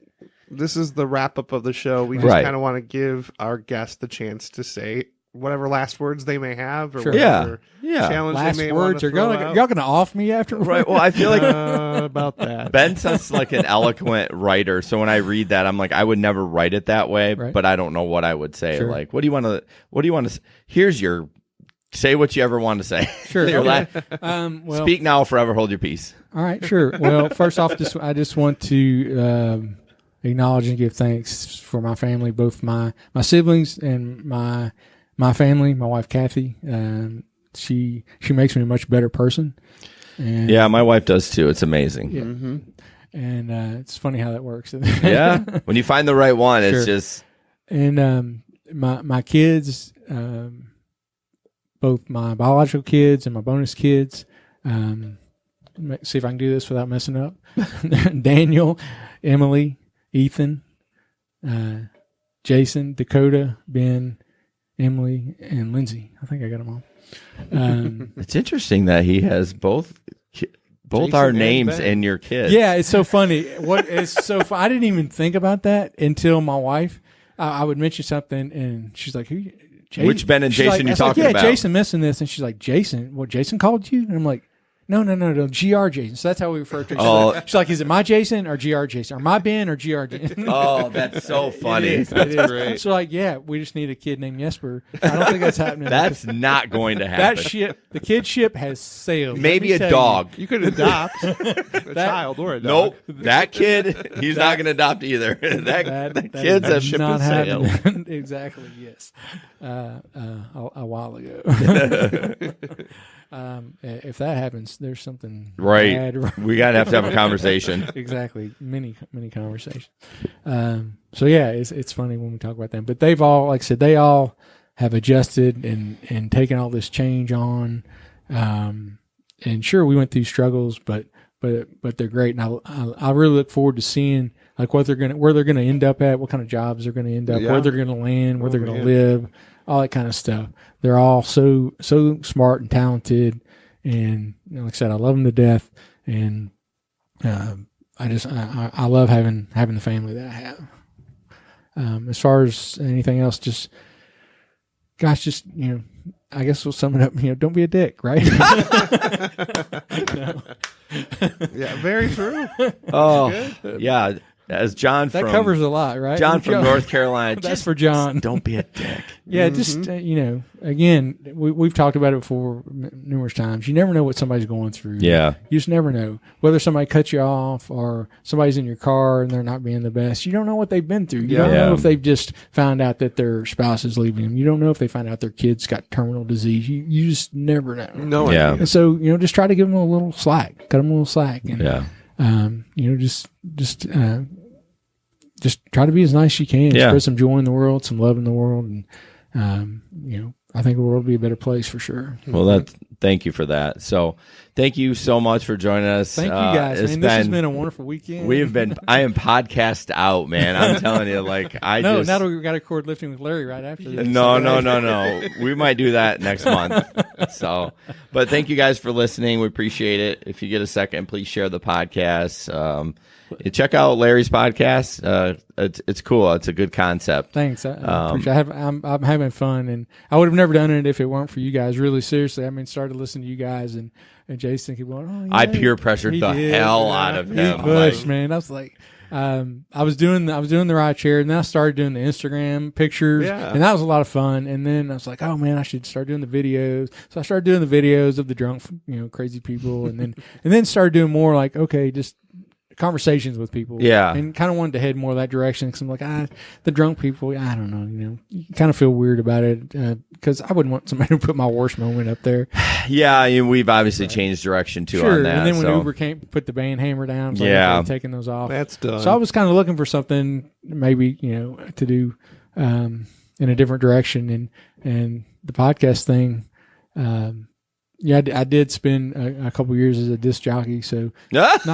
this is the wrap up of the show. We just Right. kind of want to give our guest the chance to say whatever last words they may have, or Sure. whatever Yeah. challenge Last they may words are want to y'all gonna off me after? Right. Well, I feel like about that. Ben sounds like an eloquent writer. So when I read that, I'm like, I would never write it that way, Right. but I don't know what I would say. Sure. Like, what do you want to? Here's your. Say what you ever want to say. Sure. Your Okay. la- Speak now, or forever hold your peace. All right, sure. Well, first off, I just want to acknowledge and give thanks for my family, both my siblings and my family. My wife Kathy, she makes me a much better person. And Yeah, my wife does too. It's amazing. Yeah. And it's funny how that works. Yeah. When you find the right one, it's Sure. just And my kids, both my biological kids and my bonus kids. See if I can do this without messing up. Daniel, Emily, Ethan, Jason, Dakota, Ben, Emily, and Lindsay. I think I got them all. it's interesting that he has both Jason our and names Ben. and your kids. Yeah, it's so funny. I didn't even think about that until my wife. I would mention something, and she's like, "Who? Jason?" Which Ben and She's Jason like, you I was like, talking yeah, about? Jason missing this, and she's like, "Jason? What? Jason called you?" And I'm like, No, GR Jason. So that's how we refer to it. Oh. She's like, is it my Jason or GR Jason? Or my Ben or GR Jason? Oh, that's so funny. It is. great. So like, yeah, we just need a kid named Jesper. I don't think that's happening. That's not going to that happen. ship, the kid ship has sailed. Maybe Let me a tell you. dog. You could adopt a child or a dog. Nope. That kid, he's not going to adopt either. that kid's that a is ship not has sailed. happening. Exactly. Yes. A while ago. If that happens, there's something Right. bad. We got to have a conversation. Exactly. Many conversations. So yeah, it's funny when we talk about them, but they've all, like I said, they all have adjusted and taken all this change on. And sure, we went through struggles, but they're great. And I really look forward to seeing like where they're gonna end up at, what kind of jobs they're gonna end up, Yeah. where they're gonna land, where they're gonna man. live, all that kind of stuff. They're all so smart and talented, and like I said, I love them to death. And I love having the family that I have. As far as anything else, just I guess we'll sum it up. Don't be a dick, right? Yeah, very true. Oh, yeah. as John That from covers a lot, right? John from North Carolina. That's just for John. Don't be a dick. Yeah, just again, we've talked about it before numerous times. You never know what somebody's going through. Yeah. You just never know whether somebody cuts you off or somebody's in your car and they're not being the best. You don't know what they've been through. You don't know if they've just found out that their spouse is leaving them. You don't know if they find out their kid's got terminal disease. You just never know. No. Yeah. And so just try to give them a little slack. Cut them a little slack. And, just try to be as nice as you can. Yeah. Spread some joy in the world, some love in the world, and I think the world will be a better place for sure. Well, thank you for that. So, thank you so much for joining us. Thank you guys. This has been a wonderful weekend. I am podcast out, man. I'm telling you, now that we got to record Lifting with Larry right after this. No. We might do that next month. So, but thank you guys for listening. We appreciate it. If you get a second, please share the podcast. Check out Larry's podcast. It's cool. It's a good concept. Thanks. I appreciate it. I'm having fun, and I would have never done it if it weren't for you guys. Really, seriously. I mean, started listening to you guys, and Jason kept going, oh, yeah. I peer pressured the hell out of him. He pushed, man. I was like, I was doing the ride share, and then I started doing the Instagram pictures, and that was a lot of fun. And then I was like, oh man, I should start doing the videos. So I started doing the videos of the drunk, crazy people, and then started doing more like, okay, just conversations with people. Yeah. And kind of wanted to head more that direction because I'm like, the drunk people, I don't know, you kind of feel weird about it because I wouldn't want somebody to put my worst moment up there. Yeah, we've obviously changed direction too on that. And then when Uber came, put the band hammer down, taking those off. That's done. So I was kind of looking for something maybe, to do in a different direction. And the podcast thing, I did spend a couple years as a disc jockey, so not.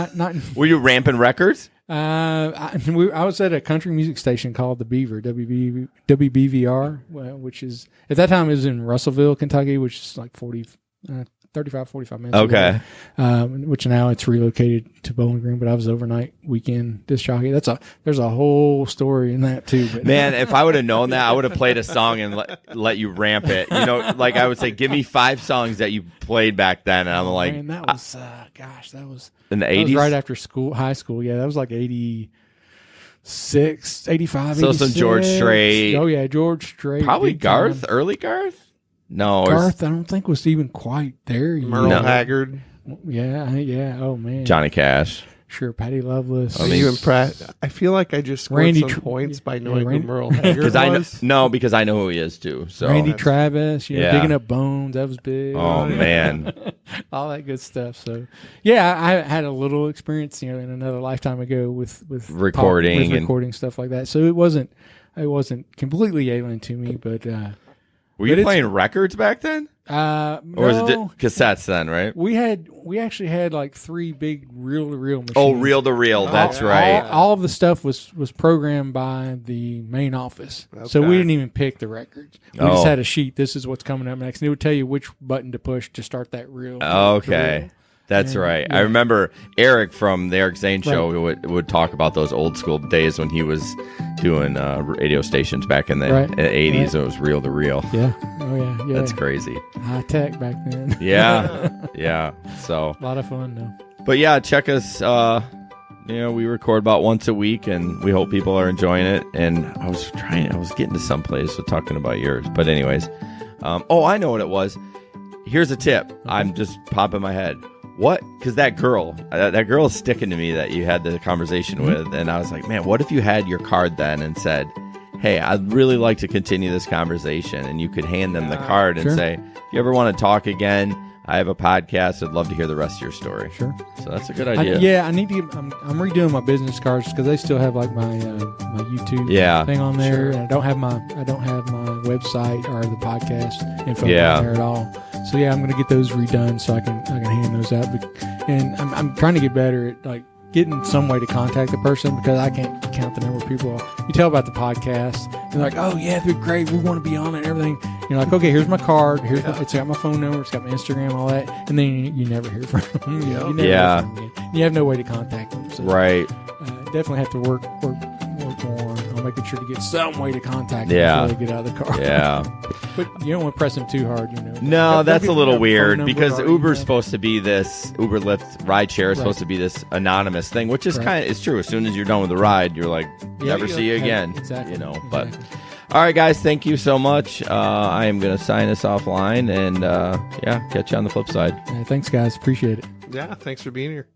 Were you ramping records? I was at a country music station called the Beaver, WBVR, which is at that time it was in Russellville, Kentucky, which is like 35, 45 minutes. Okay. Away, which now it's relocated to Bowling Green, but I was overnight weekend disc jockey. There's a whole story in that too. But. Man, if I would have known that, I would have played a song and let you ramp it. Like I would say, give me 5 songs that you played back then, and I'm like, man, that was that was in the 80s, right after high school. Yeah, that was like 86, 85. So 86. some George Strait. Oh yeah, George Strait. Probably Garth, early Garth. No, Garth, I don't think was even quite there yet. Merle Haggard. Yeah. Oh man, Johnny Cash. Sure, Patty Loveless. Are you impressed? I feel like I just scored some points by knowing who Merle Haggard was. Because I know who he is too. So Randy Travis, digging up bones, that was big. Oh man, all that good stuff. So yeah, I had a little experience, in another lifetime ago with recording recording stuff like that. So it wasn't completely alien to me, but. Were you playing records back then? Or was it cassettes then, right? We actually had like 3 big reel-to-reel machines. Oh, reel-to-reel, that's right. All of the stuff was programmed by the main office. Okay. So we didn't even pick the records. We just had a sheet. This is what's coming up next. And it would tell you which button to push to start that reel. Okay. That's right. Yeah. I remember Eric from the Eric Zane show would talk about those old school days when he was doing radio stations back in the 80s. Right. It was reel to reel. Yeah. Oh, yeah. That's crazy. High tech back then. Yeah. Yeah. So a lot of fun, though. But yeah, check us. We record about once a week, and we hope people are enjoying it. And I was getting to some place with talking about yours. But anyways, I know what it was. Here's a tip. I'm just popping my head. What? Because that girl is sticking to me that you had the conversation with, and I was like, man, what if you had your card then and said, hey, I'd really like to continue this conversation, and you could hand them the card and say, if you ever want to talk again, I have a podcast. I'd love to hear the rest of your story. Sure. So that's a good idea. I need to get. I'm redoing my business cards because they still have like my YouTube thing on there, and I don't have my website or the podcast info on there at all. So I'm going to get those redone so I can hand those out. And I'm trying to get better at like getting some way to contact the person because I can't count the number of people. You tell about the podcast, and they're like, oh yeah, they're great. We want to be on it and everything. You're like, okay, here's my card. It's got my phone number. It's got my Instagram, all that. And then you never hear from them. You never hear from them again. You have no way to contact them. So, right. Definitely have to work more on making sure to get some way to contact Yeah. them before they get out of the car. Yeah. But you don't want to press them too hard, No, Don't that's give a them little their phone weird number because or Uber's email. supposed to be this Uber Lyft rideshare is supposed Right. to be this anonymous thing, which is Right. kind of it's true. As soon as you're done with the ride, you're like, never see you again. Exactly. You know. But Exactly. all right, guys, thank you so much. I am going to sign us offline, and catch you on the flip side. Yeah, thanks, guys. Appreciate it. Yeah, thanks for being here.